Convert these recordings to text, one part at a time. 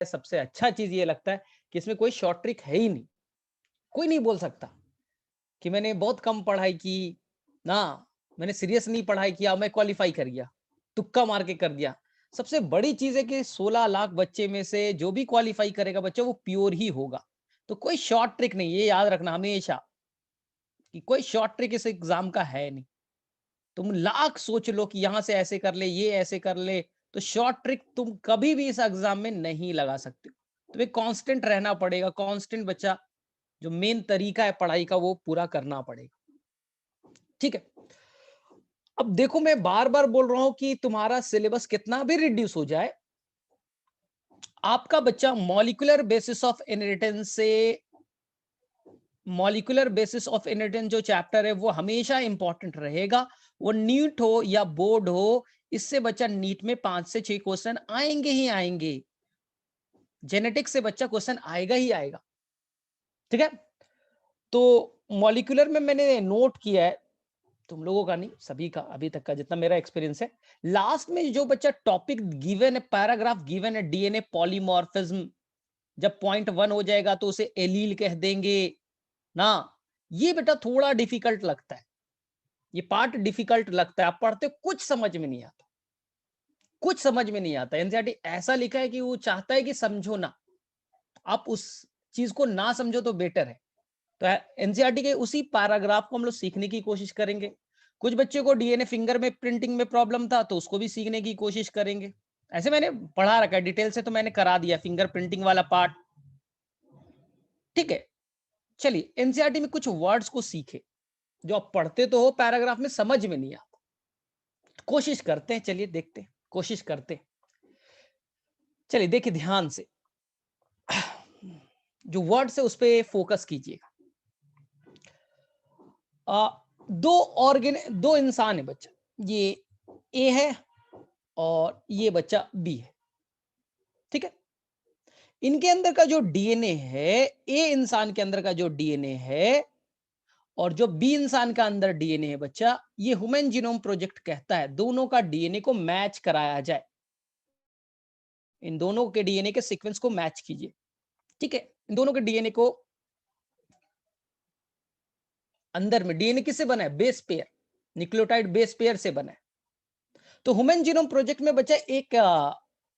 सबसे अच्छा चीज ये लगता है कि इसमें कोई शॉर्ट ट्रिक है ही नहीं। कोई नहीं बोल सकता कि मैंने बहुत कम पढ़ाई की ना, मैंने सीरियस नहीं पढ़ाई किया, मैं क्वालिफाई कर गया, तुक्का मार के कर दिया। सबसे बड़ी चीज है कि 16 लाख बच्चे में से जो भी क्वालिफाई करेगा बच्चा वो प्योर ही होगा। तो कोई शॉर्ट ट्रिक नहीं, ये याद रखना हमेशा कि कोई शॉर्ट ट्रिक इस एग्जाम का है नहीं। तुम लाख सोच लो कि यहां से ऐसे कर ले, ये ऐसे कर ले, तो शॉर्ट ट्रिक तुम कभी भी इस एग्जाम में नहीं लगा सकते हो। तुम्हें कांस्टेंट रहना पड़ेगा, कांस्टेंट बच्चा जो मेन तरीका है पढ़ाई का वो पूरा करना पड़ेगा। ठीक है, अब देखो मैं बार बार बोल रहा हूं कि तुम्हारा सिलेबस कितना भी रिड्यूस हो जाए, आपका बच्चा मॉलिक्यूलर बेसिस ऑफ इनहेरिटेंस से, मॉलिक्यूलर बेसिस ऑफ इनहेरिटेंस जो चैप्टर है वो हमेशा इंपॉर्टेंट रहेगा। वो नीट हो या बोर्ड हो, इससे बच्चा नीट में 5 से 6 क्वेश्चन आएंगे ही आएंगे। जेनेटिक्स से बच्चा क्वेश्चन आएगा ही आएगा। ठीक है, तो मॉलिक्यूलर में मैंने नोट किया है, तुम लोगों का नहीं सभी का, अभी तक का जितना मेरा एक्सपीरियंस है, लास्ट में जो बच्चा टॉपिक गिवन है, पैराग्राफ गिवन है, डीएनए पॉलीमॉर्फिज्म, जब पॉइंट 1 हो जाएगा तो उसे एलील कह देंगे ना। ये बेटा थोड़ा डिफिकल्ट लगता है, ये पार्ट डिफिकल्ट लगता है, आप पढ़ते कुछ समझ में नहीं आता, कुछ समझ में नहीं आता। एनसीईआरटी ऐसा लिखा है कि वो चाहता है कि समझो ना, आप उस चीज को ना समझो तो बेटर है। तो एनसीईआरटी के उसी पैराग्राफ को हम लोग सीखने की कोशिश करेंगे। कुछ बच्चे को डीएनए फिंगर में प्रिंटिंग में प्रॉब्लम था तो उसको भी सीखने की कोशिश करेंगे। ऐसे मैंने पढ़ा रखा है डिटेल से, तो मैंने करा दिया फिंगर प्रिंटिंग वाला पार्ट। ठीक है, चलिए एनसीईआरटी में कुछ वर्ड्स को सीखे जो आप पढ़ते तो हो, पैराग्राफ में समझ में नहीं आता। कोशिश करते हैं, चलिए देखते हैं, कोशिश करते हैं। चलिए देखिए ध्यान से, जो वर्ड्स है उस पर फोकस कीजिएगा। दो इंसान है बच्चा, ये ए है और ये बच्चा बी है। ठीक है, इनके अंदर का जो डीएनए है, ए इंसान के अंदर का जो डीएनए है और जो बी इंसान का अंदर डीएनए है बच्चा, ये ह्यूमन जीनोम प्रोजेक्ट कहता है दोनों का डीएनए को मैच कराया जाए। इन दोनों के डीएनए के सीक्वेंस को मैच कीजिए। ठीक है, इन दोनों के डीएनए को, अंदर में डीएनए किससे बना है? Base pair, nucleotide base pair से बना है। तो ह्यूमन जीनोम प्रोजेक्ट में बच्चा एक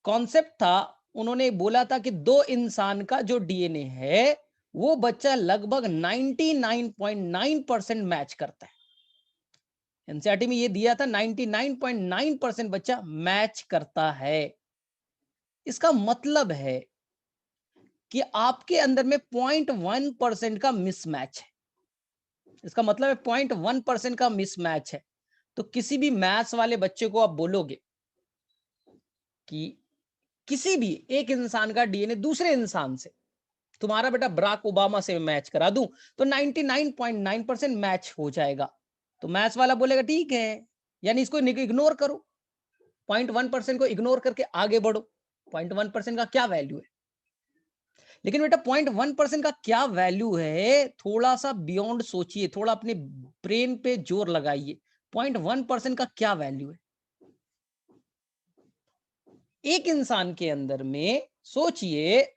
कॉन्सेप्ट था, उन्होंने बोला था कि दो इंसान का जो डीएनए है वो बच्चा लगभग 99.9% मैच करता है। एनसीईआरटी में ये दिया था 99.9% बच्चा मैच करता है। इसका मतलब है कि आपके अंदर में 0.1% का मिसमैच है। इसका मतलब है 0.1% का मिसमैच है। तो किसी भी मैथ्स वाले बच्चे को आप बोलोगे कि किसी भी एक इंसान का डीएनए दूसरे इंसान से, तुम्हारा बेटा बराक ओबामा से मैच करा दूं तो 99.9% मैच हो जाएगा। तो मैथ्स वाला बोलेगा ठीक है, यानी इसको इग्नोर करो, 0.1% को इग्नोर करके आगे बढ़ो। 0.1% का क्या वैल्यू है? लेकिन बेटा 0.1% का क्या वैल्यू है, थोड़ा सा बियॉन्ड सोचिए, थोड़ा अपने ब्रेन पे जोर लगाइए। 0.1% का क्या वैल्यू है? एक इंसान के अंदर में सोचिए,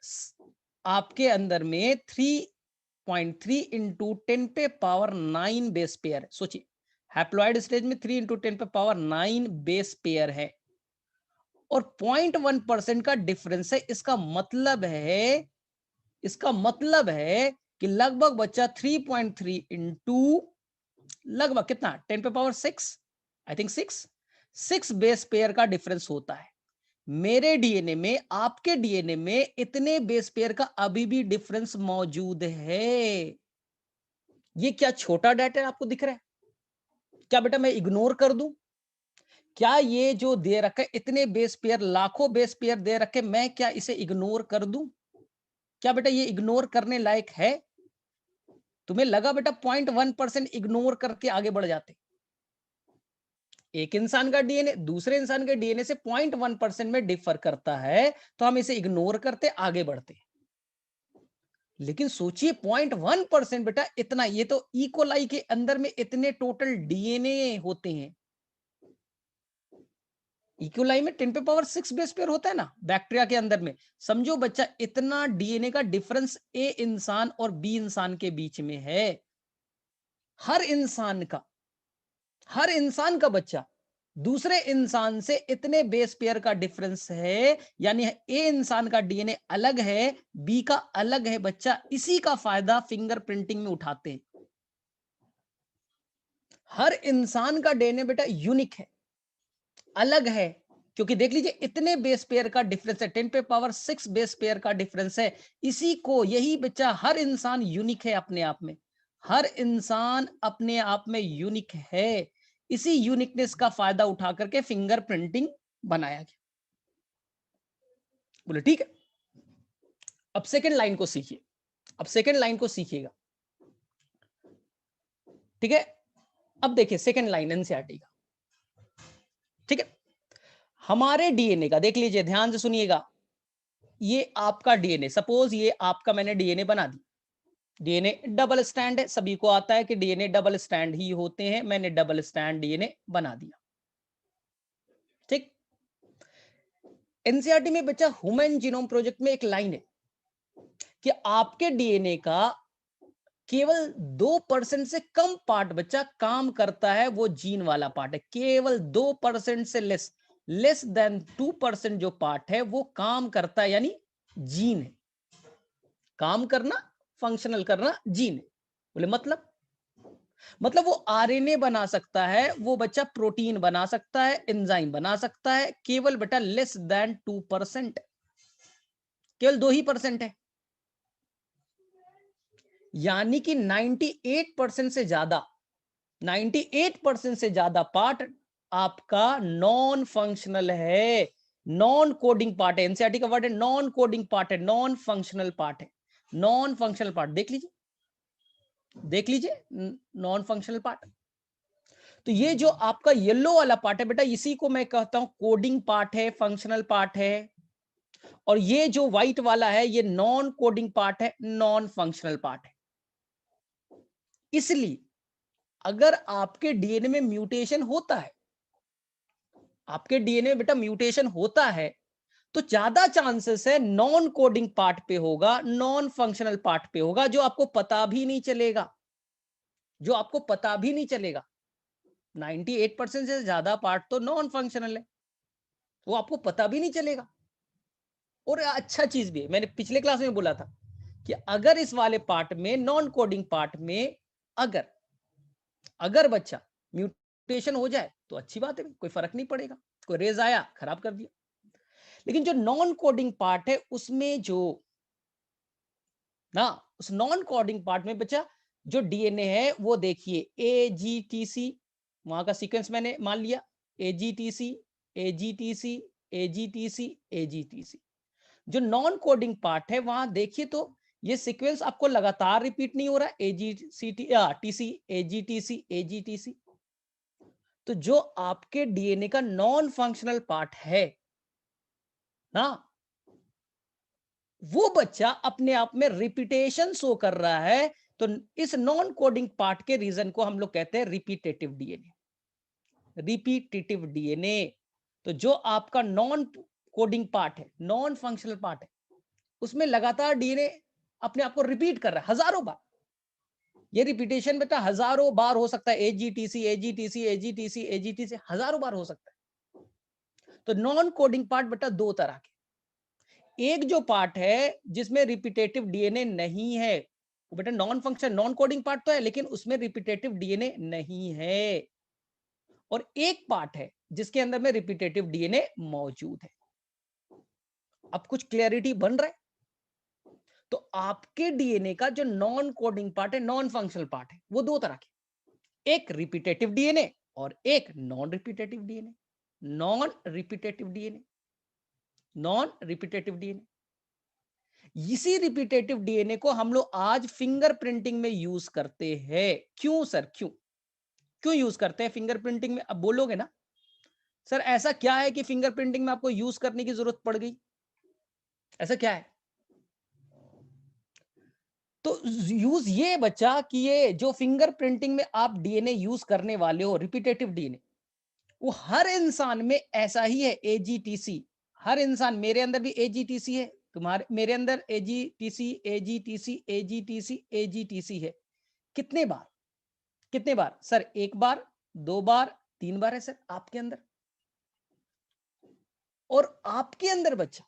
आपके अंदर में 3.3 इंटू 10⁻⁹ बेस पेयर है। सोचिए हैप्लॉइड स्टेज में 3 इंटू 10⁻⁹ बेस पेयर है और 0.1% का डिफरेंस है। इसका मतलब है कि लगभग बच्चा 3.3 इंटू लगभग कितना, 10⁻⁶, आई थिंक 6 बेस पेयर का डिफरेंस होता है। मेरे डीएनए में, आपके डीएनए में इतने बेस पेयर का अभी भी डिफरेंस मौजूद है। ये क्या छोटा डाटा आपको दिख रहा है? क्या बेटा मैं इग्नोर कर दूं? क्या ये जो दे रखा है इतने बेस पेयर, लाखों बेस पेयर दे रखे, मैं क्या इसे इग्नोर कर दूं? क्या बेटा ये इग्नोर करने लायक है? तुम्हें लगा बेटा 0.1% इग्नोर करके आगे बढ़ जाते? एक इंसान का डीएनए दूसरे इंसान के डीएनए से 0.1% में डिफर करता है तो हम इसे इग्नोर करते आगे बढ़ते। लेकिन सोचिए 0.1% बेटा इतना, ये तो इकोलाई के अंदर में इतने टोटल डीएनए होते हैं। इक्वलाई में 10 पे पावर 6 बेस पेयर होता है ना बैक्टीरिया के अंदर में। समझो बच्चा, इतना डीएनए का डिफरेंस ए इंसान और बी इंसान के बीच में है। हर इंसान का, हर इंसान का बच्चा दूसरे इंसान से इतने बेस पेयर का डिफरेंस है, यानी ए इंसान का डीएनए अलग है, बी का अलग है बच्चा। इसी का फायदा फिंगरप्रिंटिंग में उठाते हैं। हर इंसान का डीएनए बेटा यूनिक है, अलग है, क्योंकि देख लीजिए इतने बेस पेयर का डिफरेंस है, 10 पे पावर 6 बेस पेयर का डिफरेंस है। इसी को, यही बच्चा, हर इंसान यूनिक है अपने आप में, हर इंसान अपने आप में यूनिक है। इसी यूनिकनेस का फायदा उठा करके फिंगर प्रिंटिंग बनाया गया। बोले ठीक है। अब सेकेंड लाइन को सीखिए, अब सेकेंड लाइन को सीखिएगा, ठीक है। अब देखिए सेकेंड लाइन एनसीईआरटी का, ठीक है। हमारे डीएनए का देख लीजिए, ध्यान से सुनिएगा। ये आपका डीएनए, सपोज ये आपका मैंने डीएनए बना दी। डीएनए डबल स्टैंड है, सभी को आता है कि डीएनए डबल स्टैंड ही होते हैं। मैंने डबल स्टैंड डीएनए बना दिया, ठीक। एनसीईआरटी में बच्चा ह्यूमन जीनोम प्रोजेक्ट में एक लाइन है कि आपके डीएनए का केवल 2% से कम पार्ट बच्चा काम करता है, वो जीन वाला पार्ट है। केवल 2% से लेस देन 2% जो पार्ट है वो काम करता है, यानी जीन है। काम करना, फंक्शनल करना जीन है। बोले मतलब वो आरएनए बना सकता है, वो बच्चा प्रोटीन बना सकता है, एंजाइम बना सकता है, केवल बेटा लेस देन 2%, केवल 2% है। यानी कि 98% से ज्यादा, 98% से ज्यादा पार्ट आपका नॉन फंक्शनल है, नॉन कोडिंग पार्ट है। एनसीईआरटी का वर्ड है नॉन कोडिंग पार्ट है, नॉन फंक्शनल पार्ट है। नॉन फंक्शनल पार्ट देख लीजिए, देख लीजिए, नॉन फंक्शनल पार्ट। तो ये जो आपका येलो वाला पार्ट है बेटा, इसी को मैं कहता हूं कोडिंग पार्ट है, फंक्शनल पार्ट है। और ये जो व्हाइट वाला है, ये नॉन कोडिंग पार्ट है, नॉन फंक्शनल पार्ट है। इसलिए अगर आपके डीएनए में म्यूटेशन होता है, आपके डीएनए में बेटा म्यूटेशन होता है, तो ज्यादा चांसेस है नॉन कोडिंग पार्ट पे होगा, नॉन फंक्शनल पार्ट पे होगा, जो आपको पता भी नहीं चलेगा, जो आपको पता भी नहीं चलेगा। 98% से ज्यादा पार्ट तो नॉन फंक्शनल है, वो आपको पता भी नहीं चलेगा। और अच्छा चीज भी है, मैंने पिछले क्लास में बोला था कि अगर इस वाले पार्ट में, नॉन कोडिंग पार्ट में, अगर अगर बच्चा म्यूटेशन हो जाए तो अच्छी बात है, कोई फर्क नहीं पड़ेगा। कोई रेज आया, खराब कर दिया। लेकिन जो नॉन कोडिंग पार्ट है, उसमें जो ना, उस नॉन कोडिंग पार्ट में बच्चा जो डीएनए है, वो देखिए एजीटीसी, वहां का सीक्वेंस मैंने मान लिया, एजीटीसी एजीटीसी एजीटीसी एजीटीसी। जो नॉन कोडिंग पार्ट है, वहां देखिए तो ये सीक्वेंस आपको लगातार रिपीट नहीं हो रहा, टीसी एजीटीसी एजीटीसी। तो जो आपके डीएनए का नॉन फंक्शनल पार्ट है ना, वो बच्चा अपने आप में रिपीटेशन शो कर रहा है। तो इस नॉन कोडिंग पार्ट के रीजन को हम लोग कहते हैं रिपीटेटिव डीएनए, रिपीटेटिव डीएनए। तो जो आपका नॉन कोडिंग पार्ट है, नॉन फंक्शनल पार्ट है, उसमें लगातार डीएनए अपने आप को रिपीट कर रहा है हजारों बार। ये रिपीटेशन बेटा हजारों बार हो सकता है, एजीटीसी एजीटीसी एजीटीसी एजीटीसी हजारों बार हो सकता है। तो नॉन कोडिंग पार्ट बेटा दो तरह के, एक जो पार्ट है जिसमें रिपीटेटिव डीएनए नहीं है, वो बेटा non function, non coding part तो है, लेकिन उसमें रिपीटेटिव डीएनए नहीं है। और एक पार्ट है जिसके अंदर में रिपीटेटिव डीएनए मौजूद है। अब कुछ क्लैरिटी बन रहा है। तो आपके डीएनए का जो नॉन कोडिंग पार्ट है, नॉन फंक्शनल पार्ट है, वो दो तरह के, एक रिपीटेटिव डीएनए और एक non repetitive DNA. Non repetitive DNA, non repetitive DNA, इसी रिपीटेटिव डीएनए को हम लोग आज फिंगर प्रिंटिंग में यूज करते हैं। क्यों सर, क्यों क्यों यूज करते हैं फिंगर प्रिंटिंग में? अब बोलोगे ना सर ऐसा क्या है कि फिंगर प्रिंटिंग में आपको यूज करने की जरूरत पड़ गई, ऐसा क्या है? तो यूज ये बच्चा कि ये जो फिंगर प्रिंटिंग में आप डीएनए यूज करने वाले हो, रिपीटेटिव डीएनए, वो हर इंसान में ऐसा ही है, एजीटीसी। हर इंसान, मेरे अंदर भी एजीटीसी है, तुम्हारे मेरे अंदर एजीटीसी एजीटीसी एजीटीसी एजीटीसी है। कितने बार? कितने बार सर? एक बार, दो बार, तीन बार है सर आपके अंदर। और आपके अंदर बच्चा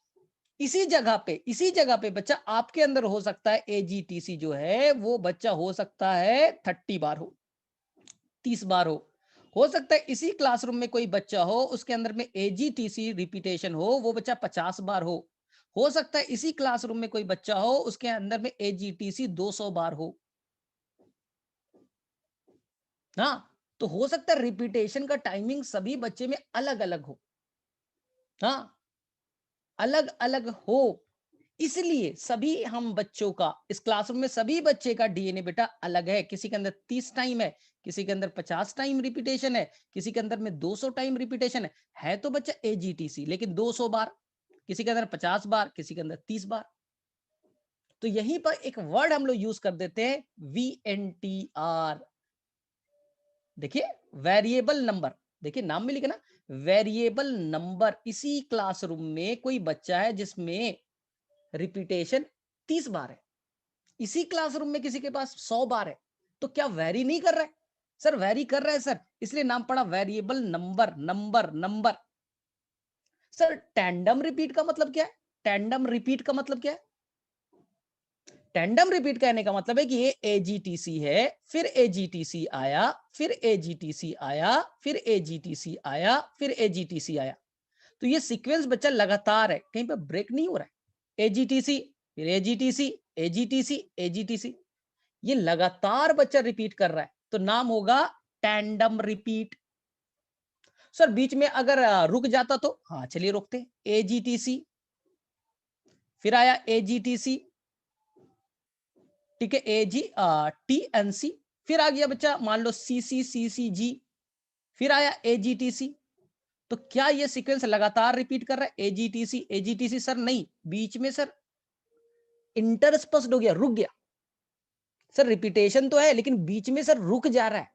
इसी जगह पे बच्चा आपके अंदर हो सकता है एजीटीसी जो है वो बच्चा हो सकता है 30 बार हो, 30 बार हो सकता है इसी क्लासरूम में कोई बच्चा हो उसके अंदर में एजीटीसी रिपीटेशन हो, वो बच्चा 50 बार हो सकता है इसी क्लासरूम में कोई बच्चा हो उसके अंदर में एजीटीसी 200 बार हो। हाँ, तो हो सकता है रिपीटेशन का टाइमिंग सभी बच्चे में अलग अलग हो। हाँ, अलग अलग हो, इसलिए सभी हम बच्चों का इस क्लासरूम में सभी बच्चे का डीएनए बेटा अलग है। किसी के अंदर 30 टाइम है, किसी के अंदर 50 टाइम रिपीटेशन है, किसी के अंदर में 200 टाइम रिपीटेशन है तो बच्चा एजीटीसी लेकिन 200 बार, किसी के अंदर 50 बार, किसी के अंदर 30 बार। तो यहीं पर एक वर्ड हम लोग यूज कर देते हैं VNTR। देखिए वेरिएबल नंबर, देखिए नाम में लिखे ना वेरिएबल नंबर। इसी क्लासरूम में कोई बच्चा है जिसमें रिपीटेशन 30 बार है, इसी क्लासरूम में किसी के पास 100 बार है, तो क्या वेरी नहीं कर रहा है? सर वेरी कर रहा है सर, इसलिए नाम पड़ा variable number. Number number sir tandem repeat का मतलब क्या है? टैंडम रिपीट का मतलब क्या है? टैंडम रिपीट कहने का मतलब है कि ये एजीटीसी है, फिर एजीटीसी आया, फिर एजीटीसी आया, फिर एजीटीसी आया, फिर एजीटीसी आया। तो ये सीक्वेंस बच्चा लगातार है, कहीं पर ब्रेक नहीं हो रहा है। एजीटीसी, फिर एजीटीसी, एजीटीसी, एजीटीसी, ये लगातार बच्चा रिपीट कर रहा है, तो नाम होगा टैंडम रिपीट। सर बीच में अगर रुक जाता तो? हाँ चलिए रोकते, एजीटीसी, फिर आया एजीटीसी, ठीक है, एजी टीएनसी, फिर आ गया बच्चा मान लो सीसी, फिर आया एजीटीसी। तो क्या ये सीक्वेंस लगातार रिपीट कर रहा है? एजीटीसी एजीटीसी सर नहीं, बीच में सर इंटरस्पस्ड हो गया, रुक गया। सर रिपीटेशन तो है लेकिन बीच में सर रुक जा रहा है,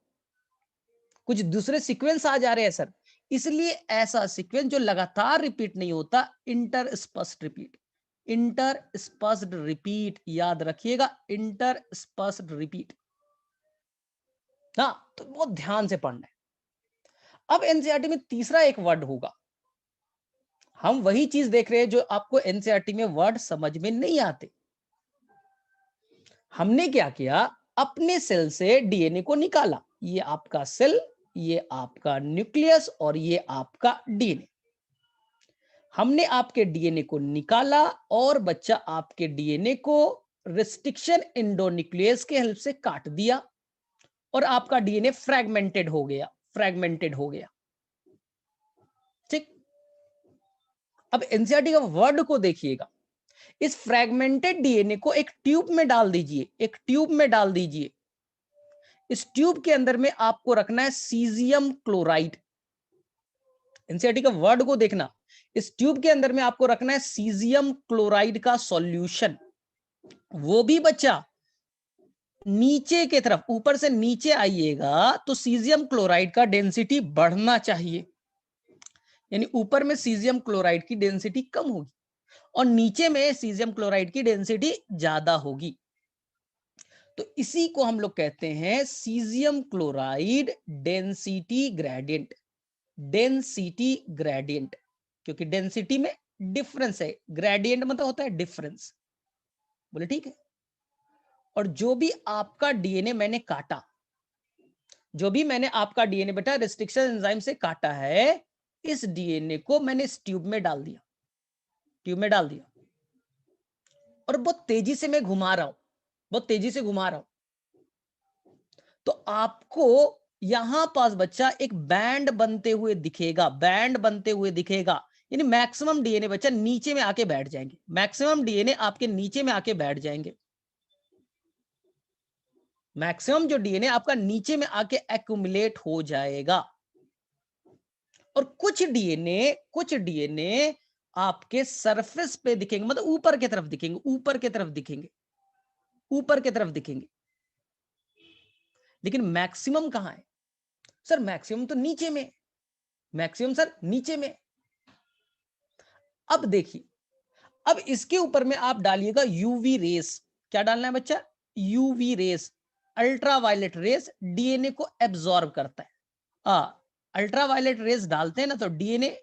कुछ दूसरे सीक्वेंस आ जा रहे हैं सर, इसलिए ऐसा सीक्वेंस जो लगातार रिपीट नहीं होता, इंटरस्पस्ड रिपीट। इंटरस्पस्ड रिपीट याद रखिएगा, इंटरस्पस्ड रिपीट। हाँ, तो बहुत ध्यान से पढ़ना है। अब एनसीईआरटी में तीसरा एक वर्ड होगा, हम वही चीज देख रहे हैं जो आपको एनसीईआरटी में वर्ड समझ में नहीं आते। हमने क्या किया, अपने सेल से डीएनए को निकाला, ये आपका सेल, ये आपका न्यूक्लियस और ये आपका डीएनए। हमने आपके डीएनए को निकाला और बच्चा आपके डीएनए को रिस्ट्रिक्शन एंडोन्यूक्लियस के हेल्प से काट दिया और आपका डीएनए फ्रैगमेंटेड हो गया, फ्रैगमेंटेड हो गया। ठीक, अब एनसीईआरटी का वर्ड को देखिएगा, इस फ्रैगमेंटेड डीएनए को एक ट्यूब में डाल दीजिए, एक ट्यूब में डाल दीजिए। इस ट्यूब के अंदर में आपको रखना है सीजियम क्लोराइड। एनसीईआरटी का वर्ड को देखना, इस ट्यूब के अंदर में आपको रखना है सीजियम क्लोराइड का सॉल्यूशन। वो भी बच्चा नीचे की तरफ, ऊपर से नीचे आइएगा तो सीजियम क्लोराइड का डेंसिटी बढ़ना चाहिए, यानी ऊपर में सीजियम क्लोराइड की डेंसिटी कम होगी और नीचे में सीजियम क्लोराइड की डेंसिटी ज्यादा होगी। तो इसी को हम लोग कहते हैं caesium chloride density gradient. Density gradient, क्योंकि डेंसिटी में डिफरेंस है, ग्रेडियंट मतलब होता है डिफरेंस। बोले ठीक है। और जो भी आपका डीएनए मैंने काटा, जो भी मैंने आपका डीएनए बेटा रिस्ट्रिक्शन एंजाइम से काटा है, इस डीएनए को मैंने इस ट्यूब में डाल दिया, ट्यूब में डाल दिया और बहुत तेजी से मैं घुमा रहा हूं, बहुत तेजी से घुमा रहा हूं। तो आपको यहां पास बच्चा एक बैंड बनते हुए दिखेगा, बैंड बनते हुए दिखेगा, यानी मैक्सिमम डीएनए बच्चा नीचे में आके बैठ जाएंगे, मैक्सिमम डीएनए आपके नीचे में आके बैठ जाएंगे। मैक्सिमम जो डीएनए आपका नीचे में आके एक्यूमुलेट हो जाएगा और कुछ डीएनए आपके सरफेस पे दिखेंगे, मतलब ऊपर की तरफ दिखेंगे, ऊपर की तरफ दिखेंगे, ऊपर की तरफ दिखेंगे। लेकिन मैक्सिमम कहां है? सर मैक्सिमम तो नीचे में। मैक्सिमम सर नीचे में। अब देखिए, अब इसके ऊपर में आप डालिएगा यूवी रेस। क्या डालना है बच्चा? UV rays, ultraviolet rays DNA को एब्जॉर्ब करता है। अल्ट्रावायलेट रेस डालते हैं ना तो डीएनए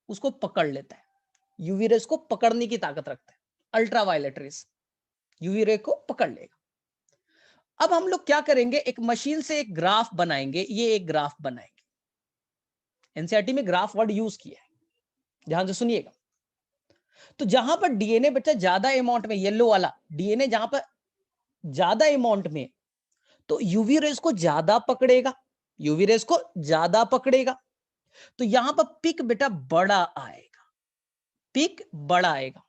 उसको पकड़ लेता है, यूवी रेस को पकड़ने की ताकत रखता है अल्ट्रावायलेट रेस, यूवी रे को पकड़ लेगा। अब हम लोग क्या करेंगे, एक मशीन से एक ग्राफ बनाएंगे, ये एक ग्राफ बनाएंगे। एनसीईआरटी में ग्राफ वर्ड यूज किया है, ध्यान से सुनिएगा। तो जहां पर डीएनए बच्चा ज्यादा अमाउंट में, येलो वाला डीएनए जहां पर ज्यादा अमाउंट में, तो यूवी रेस को ज्यादा पकड़ेगा, यूवी रेस को ज्यादा पकड़ेगा, तो यहां पर पिक बेटा बड़ा आएगा, पिक बड़ा आएगा।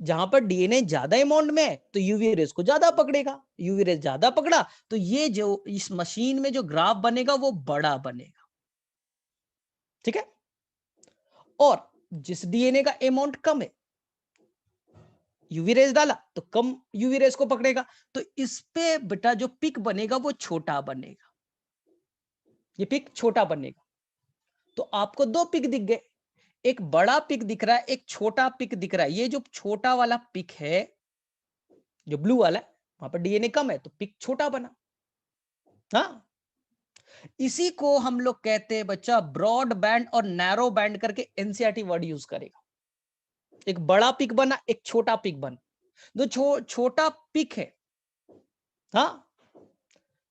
जहां पर डीएनए ज्यादा अमाउंट में है तो यूवी रेस को ज्यादा पकड़ेगा, यूवी रेस ज्यादा पकड़ा तो ये जो इस मशीन में जो ग्राफ बनेगा वो बड़ा बनेगा, ठीक है। और जिस डीएनए का अमाउंट कम है, यूवी रेस डाला तो कम यूवी रेस को पकड़ेगा, तो इस पे बेटा जो पिक बनेगा वो छोटा बनेगा, ये पिक छोटा बनेगा। तो आपको दो पिक दिख गए, एक बड़ा पिक दिख रहा है, एक छोटा पिक दिख रहा है। ये जो छोटा वाला पिक है, जो ब्लू वाला है, वहां पर डीएनए कम है तो पिक छोटा बना। हाँ, इसी को हम लोग कहते हैं बच्चा ब्रॉड बैंड और नैरो बैंड करके एनसीईआरटी वर्ड यूज करेगा। एक बड़ा पिक बना, एक छोटा पिक बना। जो छोटा पिक है, हाँ,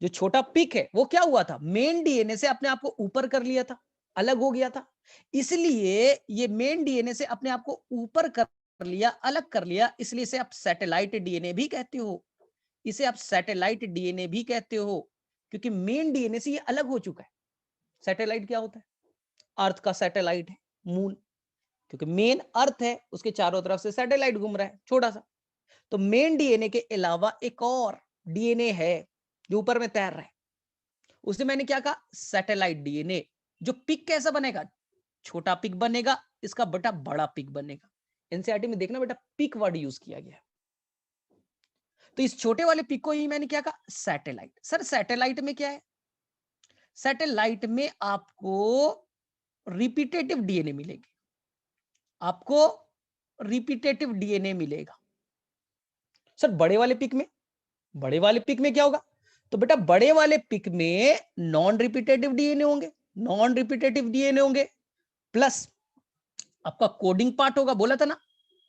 जो छोटा पिक है वो क्या हुआ था, मेन डीएनए से अपने आप को ऊपर कर लिया था, अलग हो गया था। इसलिए ये मेन डीएनए से अपने आप को ऊपर कर लिया, अलग कर लिया, इसलिए इसे आप सैटेलाइट डीएनए भी कहते हो, इसे आप सैटेलाइट डीएनए भी कहते हो, क्योंकि मेन डीएनए से ये अलग हो चुका है। सैटेलाइट क्या होता है? अर्थ का सैटेलाइट है मून, क्योंकि मेन अर्थ है, उसके चारों तरफ से सैटेलाइट घूम रहा है छोटा सा। तो मेन डीएनए के अलावा एक और डीएनए है जो ऊपर में तैर रहा है, उसे मैंने क्या कहा, सैटेलाइट डीएनए। जो पिक कैसा बनेगा, छोटा पिक बनेगा, इसका बेटा बड़ा पिक बनेगा। एनसीईआरटी में देखना बेटा पिक वर्ड यूज किया गया है। तो इस छोटे वाले पिक को ही मैंने क्या कहा, सैटेलाइट। सर सैटेलाइट में क्या है? सैटेलाइट में आपको रिपीटेटिव डीएनए मिलेगी, आपको रिपीटेटिव डीएनए मिलेगा। सर बड़े वाले पिक में, बड़े वाले पिक में क्या होगा? तो बेटा बड़े वाले पिक में नॉन रिपीटेटिव डीएनए होंगे, नॉन रिपीटेटिव डीएनए होंगे, प्लस आपका कोडिंग पार्ट होगा, बोला था ना,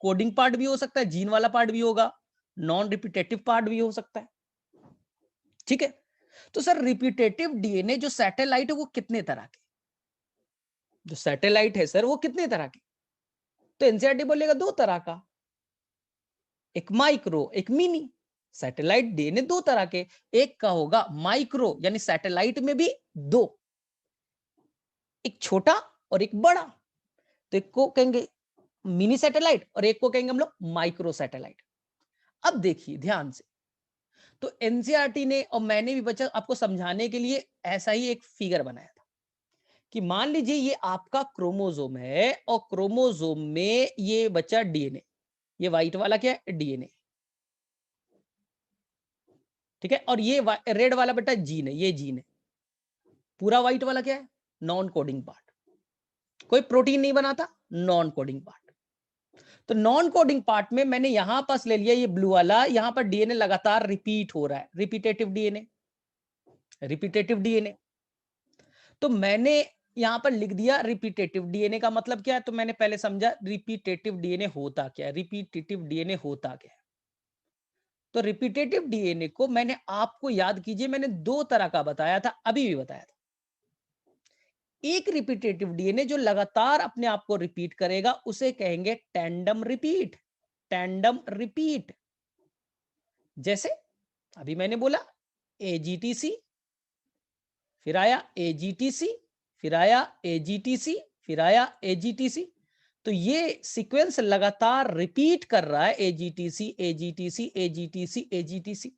कोडिंग पार्ट भी हो सकता है, जीन वाला पार्ट भी होगा, नॉन रिपीटेटिव पार्ट भी हो सकता है, ठीक है। तो सर रिपीटेटिव डीएनए जो सैटेलाइट है वो कितने तरह के, जो सैटेलाइट है सर वो कितने तरह के? तो एनसीईआरटी बोलेगा दो तरह का, एक माइक्रो एक मिनी। सैटेलाइट डीएनए दो तरह के, एक का होगा माइक्रो यानी सैटेलाइट में भी दो, एक छोटा और एक बड़ा। तो एक को कहेंगे मिनी सैटेलाइट और एक को कहेंगे हम लोग माइक्रो सैटेलाइट। अब देखिए ध्यान से, तो एनसीईआरटी ने और मैंने भी बच्चा आपको समझाने के लिए ऐसा ही एक फिगर बनाया था कि मान लीजिए ये आपका क्रोमोसोम है और क्रोमोसोम में ये बच्चा डीएनए, ये व्हाइट वाला क्या है, डीएनए, ठीक है। और ये रेड वाला बेटा जीन है, ये जीन है। पूरा व्हाइट वाला क्या है, नॉन कोडिंग पार्ट, कोई प्रोटीन नहीं बनाता, नॉन कोडिंग पार्ट। तो नॉन कोडिंग पार्ट में मैंने यहां पास ले लिया ये ब्लू वाला, यहां पर डीएनए लगातार रिपीट हो रहा है, रिपीटेटिव डीएनए, रिपीटेटिव डीएनए। तो मैंने यहां पर लिख दिया रिपीटेटिव डीएनए का मतलब क्या है, तो मैंने पहले समझा रिपीटेटिव डीएनए होता क्या है, रिपीटेटिव डीएनए होता क्या है। तो रिपीटेटिव डीएनए को मैंने, आपको याद कीजिए मैंने दो तरह का बताया था, अभी भी बताया था। एक रिपीटेटिव डीएनए जो लगातार अपने आप को रिपीट करेगा उसे कहेंगे टैंडम रिपीट, टैंडम रिपीट। जैसे अभी मैंने बोला एजीटीसी, फिर आया एजीटीसी, फिर आया एजीटीसी, फिर आया एजीटीसी। तो ये सीक्वेंस लगातार रिपीट कर रहा है, एजीटीसी एजीटीसी एजीटीसी एजीटीसी।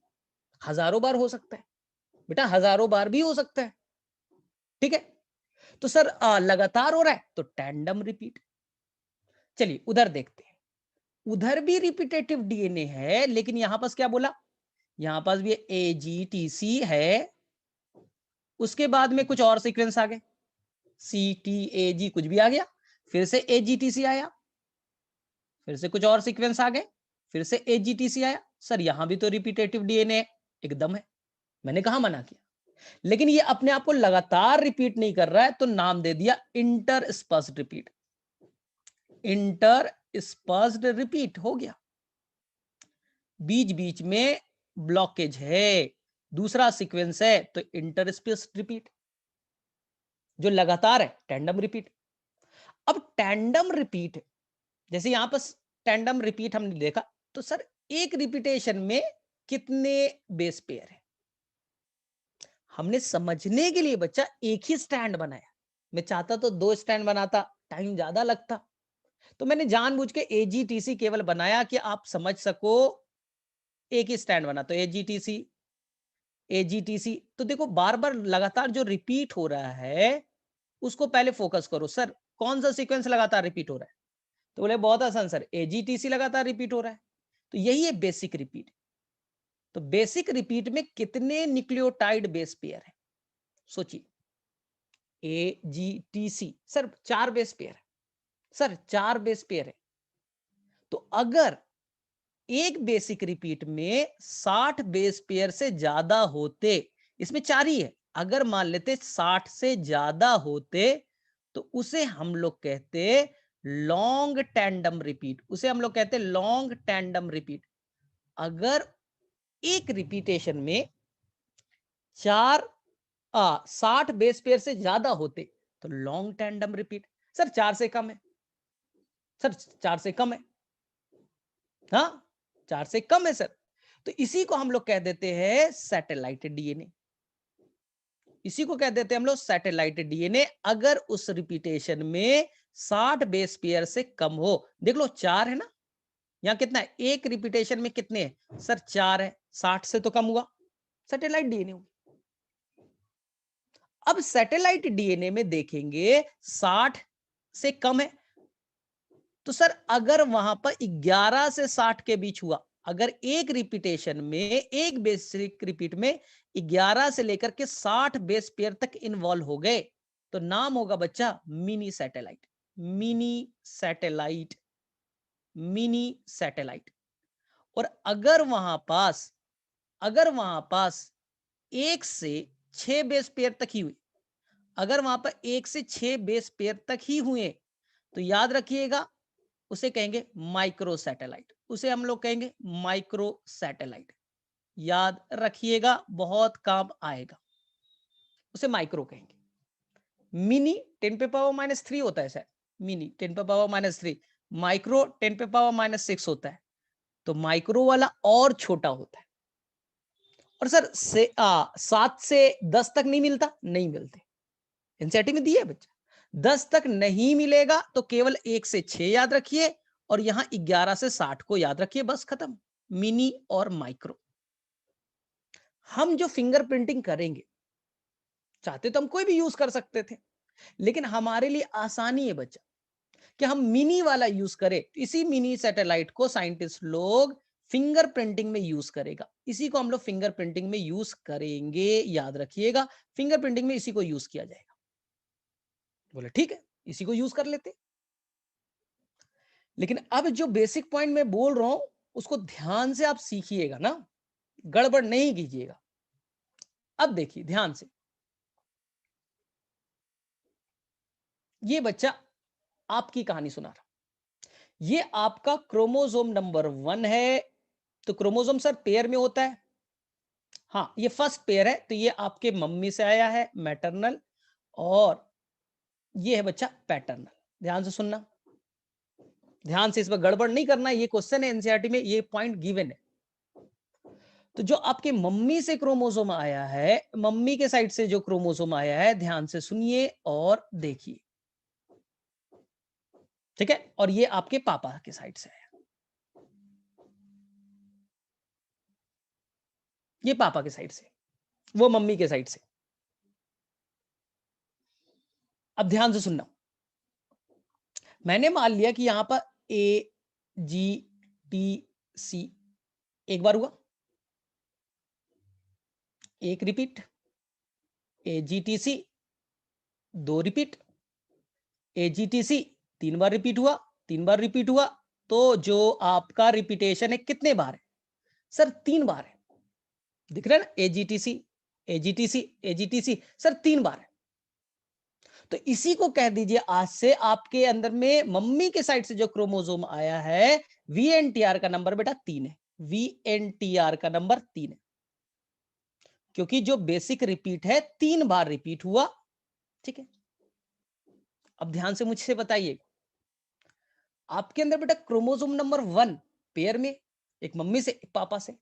हजारों बार हो सकता है बेटा, हजारों बार भी हो सकता है, ठीक है। तो सर लगातार हो रहा है तो टैंडम रिपीट। चलिए उधर देखते हैं, उधर भी रिपीटेटिव डीएनए है, लेकिन यहां पास क्या बोला, यहां पास भी एजीटीसी है, उसके बाद में कुछ और सीक्वेंस आ गए, CTAG कुछ भी आ गया, फिर से AGTC आया, फिर से कुछ और सीक्वेंस आ गए, फिर से AGTC आया। सर यहां भी तो रिपीटेटिव डीएनए एकदम है, मैंने कहा मना किया। लेकिन ये अपने आप को लगातार रिपीट नहीं कर रहा है, तो नाम दे दिया इंटरस्पर्स्ड रिपीट। इंटरस्पर्स्ड रिपीट हो गया, बीच बीच में ब्लॉकेज है, दूसरा सीक्वेंस है, तो इंटरस्पेस्ड रिपीट। जो लगातार है टैंडम रिपीट। अब टैंडम रिपीट, जैसे यहां पर टैंडम रिपीट हमने देखा, तो सर एक रिपीटेशन में कितने बेस पेयर है? हमने समझने के लिए बच्चा एक ही स्टैंड बनाया। मैं चाहता तो 2 स्टैंड बनाता, टाइम ज्यादा लगता, तो मैंने जानबूझ के AGTC केवल बनाया कि आप समझ सको। एक ही स्टैंड बना, तो AGTC। तो देखो बार बार लगातार जो रिपीट हो रहा है उसको पहले फोकस करो। सर कौन सा सीक्वेंस लगातार रिपीट हो रहा है? तो बोले बहुत आसान सर, AGTC लगातार रिपीट हो रहा है। तो यही है बेसिक रिपीट। तो बेसिक रिपीट में कितने न्यूक्लियोटाइड बेस पेयर है? सोचिए। AGTC सर 4 बेस पेयर है, सर 4 बेस पेयर है। तो अगर एक बेसिक रिपीट में 60 बेस पेयर से ज्यादा होते, इसमें 4 ही है, अगर मान लेते 60 से ज्यादा होते, तो उसे हम लोग कहते लॉन्ग टैंडम रिपीट। उसे हम लोग कहते लॉन्ग टैंडम रिपीट। अगर एक रिपीटेशन में 60 बेस पेयर से ज्यादा होते, तो लॉन्ग टैंडम रिपीट। सर 4 से कम है, सर 4 से कम है, हाँ 4 से कम है सर, तो इसी को हम लोग कह देते हैं सैटेलाइट डीएनए। इसी को कह देते हैं हम लोग सैटेलाइट डीएनए, अगर उस रिपीटेशन में 60 बेस पेयर से कम हो। देख लो 4 है ना, यहां कितना है, एक रिपीटेशन में कितने हैं? सर 4 है, 60 से तो कम हुआ, सैटेलाइट डीएनए होगी। अब सैटेलाइट डीएनए में देखेंगे 60 से कम है, तो सर अगर वहां पर 11 से 60 के बीच हुआ, अगर एक रिपीटेशन में, एक बेसिक रिपीट में 11 से लेकर के 60 बेस पेयर तक इन्वॉल्व हो गए, तो नाम होगा बच्चा mini satellite. Mini satellite, mini satellite. और अगर वहां पास 1 से 6 बेस पेयर तक ही हुई, अगर वहां पर 1 से 6 बेस पेयर तक ही हुए, तो याद रखिएगा उसे कहेंगे माइक्रो सैटेलाइट। उसे हम लोग कहेंगे माइक्रो सैटेलाइट, याद रखिएगा, बहुत काम आएगा। उसे माइक्रो कहेंगे। मिनी 10 पे पावर -3 होता है सर, मिनी 10 पे पावर -3, माइक्रो 10 पे पावर -6 होता है। तो माइक्रो वाला और छोटा होता है। और सर 7 से 10 तक नहीं मिलता, नहीं मिलते, एनसीईआरटी में दिया है बच्चा। 10 तक नहीं मिलेगा तो केवल 1 से 6 याद रखिए, और यहां 11 से 60 को याद रखिए, बस खत्म। मिनी और माइक्रो। हम जो फिंगर प्रिंटिंग करेंगे, चाहते तो हम कोई भी यूज कर सकते थे, लेकिन हमारे लिए आसानी है बच्चा कि हम मिनी वाला यूज करें। इसी मिनी सैटेलाइट को साइंटिस्ट लोग फिंगर प्रिंटिंग में यूज करेगा, इसी को हम लोग फिंगर प्रिंटिंग में यूज करेंगे, याद रखिएगा। फिंगर प्रिंटिंग में इसी को यूज किया जाएगा। बोले ठीक है, इसी को यूज कर लेते। लेकिन अब जो बेसिक पॉइंट मैं बोल रहा हूं, उसको ध्यान से आप सीखिएगा ना, गड़बड़ नहीं कीजिएगा। अब देखिए ध्यान से, ये बच्चा आपकी कहानी सुना रहा, ये आपका क्रोमोसोम नंबर 1 है। तो क्रोमोसोम सर पेयर में होता है, हाँ ये फर्स्ट पेयर है, तो ये आपके मम्मी से आया है, मैटरनल, और ये है बच्चा पैटर्नल। ध्यान से सुनना, ध्यान से, इस पर गड़बड़ नहीं करना, ये क्वेश्चन है एनसीईआरटी में, ये पॉइंट गिवन है। तो जो आपके मम्मी से क्रोमोसोम आया है, मम्मी के साइड से जो क्रोमोसोम आया है, ध्यान से सुनिए और देखिए, ठीक है, और ये आपके पापा के साइड से आया, ये पापा के साइड से, वो मम्मी के साइड से। अब ध्यान से सुनना, मैंने मान लिया कि यहां पर AGTC एक बार हुआ, एक रिपीट, AGTC 2 रिपीट, AGTC 3 बार रिपीट हुआ, 3 बार रिपीट हुआ, तो जो आपका रिपीटेशन है कितने बार है सर? 3 बार है। दिख रहा है ना, AGTC AGTC AGTC सर 3 बार है। तो इसी को कह दीजिए आज से आपके अंदर में मम्मी के साइड से जो क्रोमोसोम आया है, VNTR का नंबर बेटा 3 है। VNTR का नंबर 3 है, क्योंकि जो बेसिक रिपीट है 3 बार रिपीट हुआ। ठीक है, अब ध्यान से मुझसे बताइए, आपके अंदर बेटा क्रोमोसोम नंबर 1 पेयर में, एक मम्मी से एक पापा से,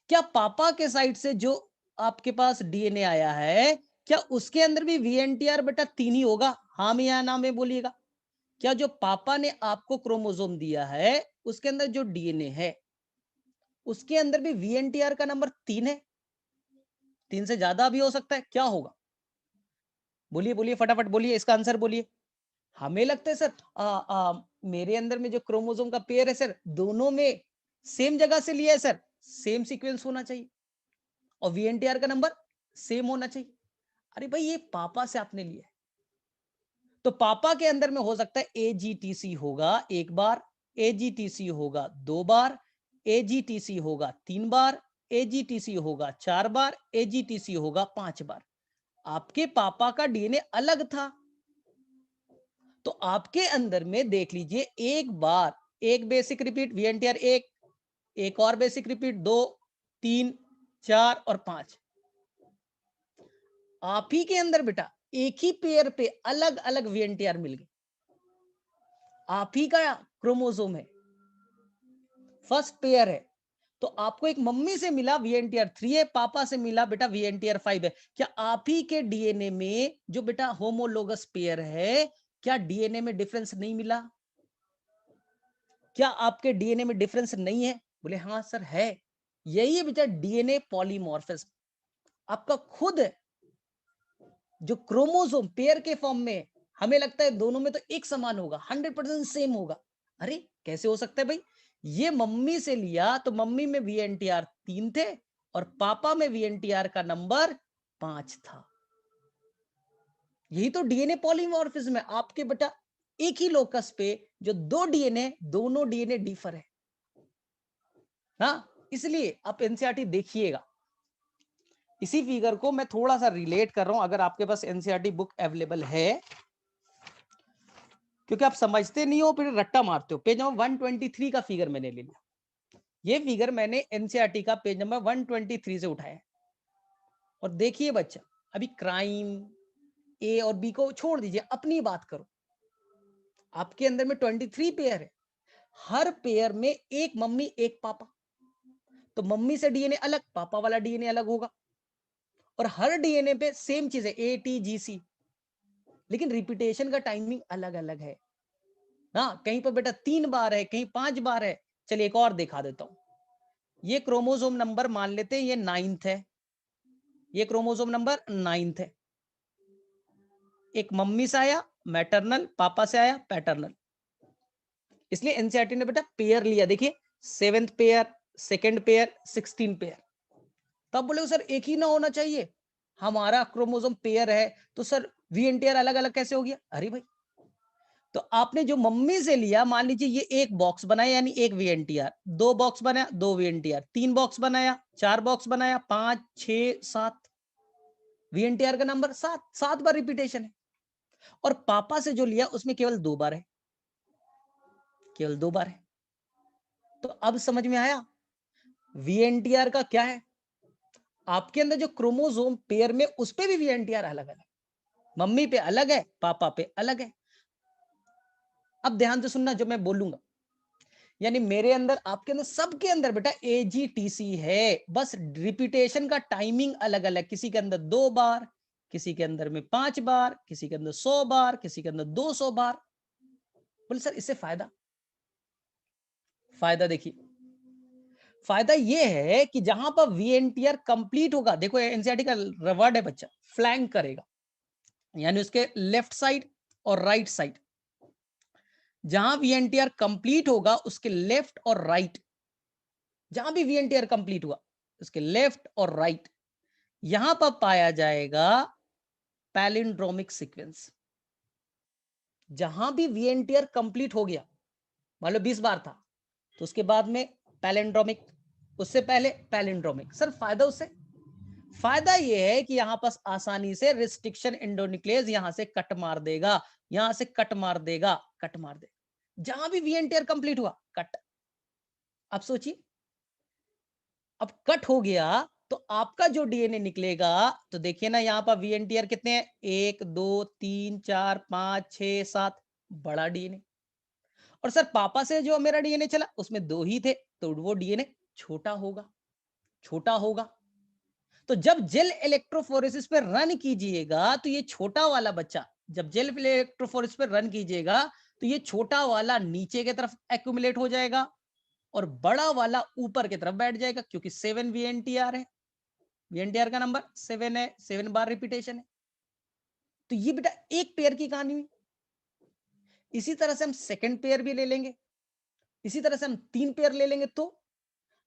क्या पापा के साइड से जो आपके पास DNA आया है, क्या उसके अंदर भी VNTR बेटा 3 ही होगा? हाँ में या ना में बोलिएगा। क्या जो पापा ने आपको क्रोमोसोम दिया है उसके अंदर जो DNA है उसके अंदर भी VNTR का नंबर 3 है? 3 से ज्यादा भी हो सकता है, क्या होगा? बोलिए बोलिए, फटाफट बोलिए, इसका आंसर बोलिए। हमें लगता है सर मेरे अंदर में जो क्रोमोसोम का पेयर है सर, दोनों में सेम जगह से लिया है सर, सेम सीक्वेंस होना चाहिए और VNTR का नंबर सेम होना चाहिए। अरे भाई ये पापा से आपने लिया है, तो पापा के अंदर में हो सकता है AGTC होगा 1 बार, AGTC होगा 2 बार, AGTC होगा 3 बार, AGTC होगा 4 बार, AGTC होगा 5 बार। आपके पापा का DNA अलग था, तो आपके अंदर में देख लीजिए एक बार एक बेसिक रिपीट VNTR एक और बेसिक रिपीट 2, 3, 4 और 5। आप ही के अंदर बेटा एक ही पेयर पे अलग अलग VNTR मिल गए। आप ही का क्रोमोसोम है, फर्स्ट पेयर है, तो आपको एक मम्मी से मिला VNTR 3 है, पापा से मिला बेटा VNTR 5 है। क्या आप ही के DNA में जो बेटा होमोलोगस पेयर है, क्या DNA में डिफरेंस नहीं मिला? क्या आपके DNA में डिफरेंस नहीं है? बोले हाँ सर है। यही है बेटा DNA पॉलीमॉर्फिज्म। आपका खुद जो क्रोमोसोम पेयर के फॉर्म में, हमें लगता है दोनों में तो एक समान होगा, 100% सेम होगा। अरे कैसे हो सकता है भाई? ये मम्मी से लिया तो मम्मी में VNTR 3 थे और पापा में VNTR का नंबर 5 था। यही तो DNA पॉलीमॉर्फिज्म है आपके बेटा, एक ही लोकस पे जो दो DNA, दोनों DNA डिफर है। हाँ, इसलिए आप NCERT देखिएगा। इसी फिगर को मैं थोड़ा सा रिलेट कर रहा हूं, अगर आपके पास NCERT बुक अवेलेबल है, क्योंकि आप समझते नहीं हो फिर रट्टा मारते हो। पेज नंबर 123 का फिगर मैंने ले लिया। ये फिगर मैंने NCERT का पेज नंबर 123 से उठाया। और देखिए बच्चा, अभी क्राइम A और B को छोड़ दीजिए, अपनी बात करो। आपके अंदर में 23 पेयर है, हर पेयर में एक मम्मी एक पापा, तो मम्मी से DNA अलग, पापा वाला DNA अलग होगा। और हर DNA पे सेम चीज है ATGC, लेकिन रिपीटेशन का टाइमिंग अलग अलग है। हाँ, कहीं पर बेटा 3 बार है, कहीं 5 बार है। चलिए एक और दिखा देता हूं। ये क्रोमोसोम नंबर मान लेते हैं ये 9th है, ये क्रोमोसोम नंबर 9th है। एक मम्मी से आया मैटरनल, पापा से आया पैटर्नल, इसलिए एनसीईआरटी ने बेटा पेयर लिया। देखिए 7th pair, 2nd pair, 16 pair. तब बोले सर एक ही ना होना चाहिए, हमारा क्रोमोसोम पेयर है तो सर VNTR अलग अलग कैसे हो गया? अरे भाई, तो आपने जो मम्मी से लिया, मान लीजिए ये एक बॉक्स बनाया यानी एक VNTR, 2 बॉक्स बनाया 2 VNTR, 3 बॉक्स बनाया, 4 बॉक्स बनाया, 5, 6, 7, VNTR का नंबर 7, 7 बार रिपीटेशन है। और पापा से जो लिया उसमें केवल 2 बार है, केवल 2 बार है। तो अब समझ में आया VNTR का क्या है। आपके अंदर जो क्रोमोसोम पेयर में उस पे भी VNTR अलग अलग, मम्मी पे अलग है, पापा पे अलग है। अब ध्यान से सुनना जो मैं बोलूंगा, यानी मेरे अंदर, आपके अंदर, सबके अंदर बेटा AGTC है, बस रिपीटेशन का टाइमिंग अलग अलग। किसी के अंदर 2 बार, किसी के अंदर में 5 बार, किसी के अंदर 100 बार, किसी के अंदर 200 बार। बोले सर इससे फायदा, फायदा देखिए, फायदा ये है कि जहां पर VNTR कंप्लीट होगा, देखो एनसीईआरटी का वर्ड है बच्चा, फ्लैंक करेगा, यानी उसके लेफ्ट साइड और राइट साइड, जहां VNTR कंप्लीट होगा उसके लेफ्ट और राइट, जहां भी VNTR कंप्लीट हुआ उसके लेफ्ट और राइट, यहां पर पाया जाएगा पैलिंड्रोमिक सीक्वेंस। जहां भी वीएनटीआर कंप्लीट हो गया, मान लो 20 बार था, तो उसके बाद में पैलिंड्रोमिक, उससे पहले पैलिंड्रोमिक। सर फायदा उससे, फायदा ये है कि यहां पास आसानी से रिस्ट्रिक्शन एंडोन्यूक्लियस यहां से कट मार देगा, यहां से कट मार देगा, कट मार देगा, जहां भी वीएनटीआर कंप्लीट हुआ कट। अब सोचिए, अब कट हो गया तो आपका जो डीएनए निकलेगा, तो देखिए ना यहाँ पर वीएनटीआर कितने हैं, 1 2 3 4 5 6 7, बड़ा डीएनए। और सर पापा से जो मेरा डीएनए चला उसमें 2 ही थे, तो वो डीएनए छोटा होगा, छोटा होगा। तो जब जेल इलेक्ट्रोफोरेसिस पे रन कीजिएगा तो ये छोटा वाला बच्चा, जब जेल इलेक्ट्रोफोरेसिस पे रन कीजिएगा तो ये छोटा वाला नीचे की तरफ एक्यूमुलेट हो जाएगा और बड़ा वाला ऊपर की तरफ बैठ जाएगा, क्योंकि 7 वीएनटीआर है, वीएनटीआर का नंबर 7 है, 7 बार रिपीटेशन है। तो ये बेटा एक पेयर की कहानी हुई। इसी तरह से हम सेकंड पेयर भी ले लेंगे, इसी तरह से हम 3 पेयर ले लेंगे, तो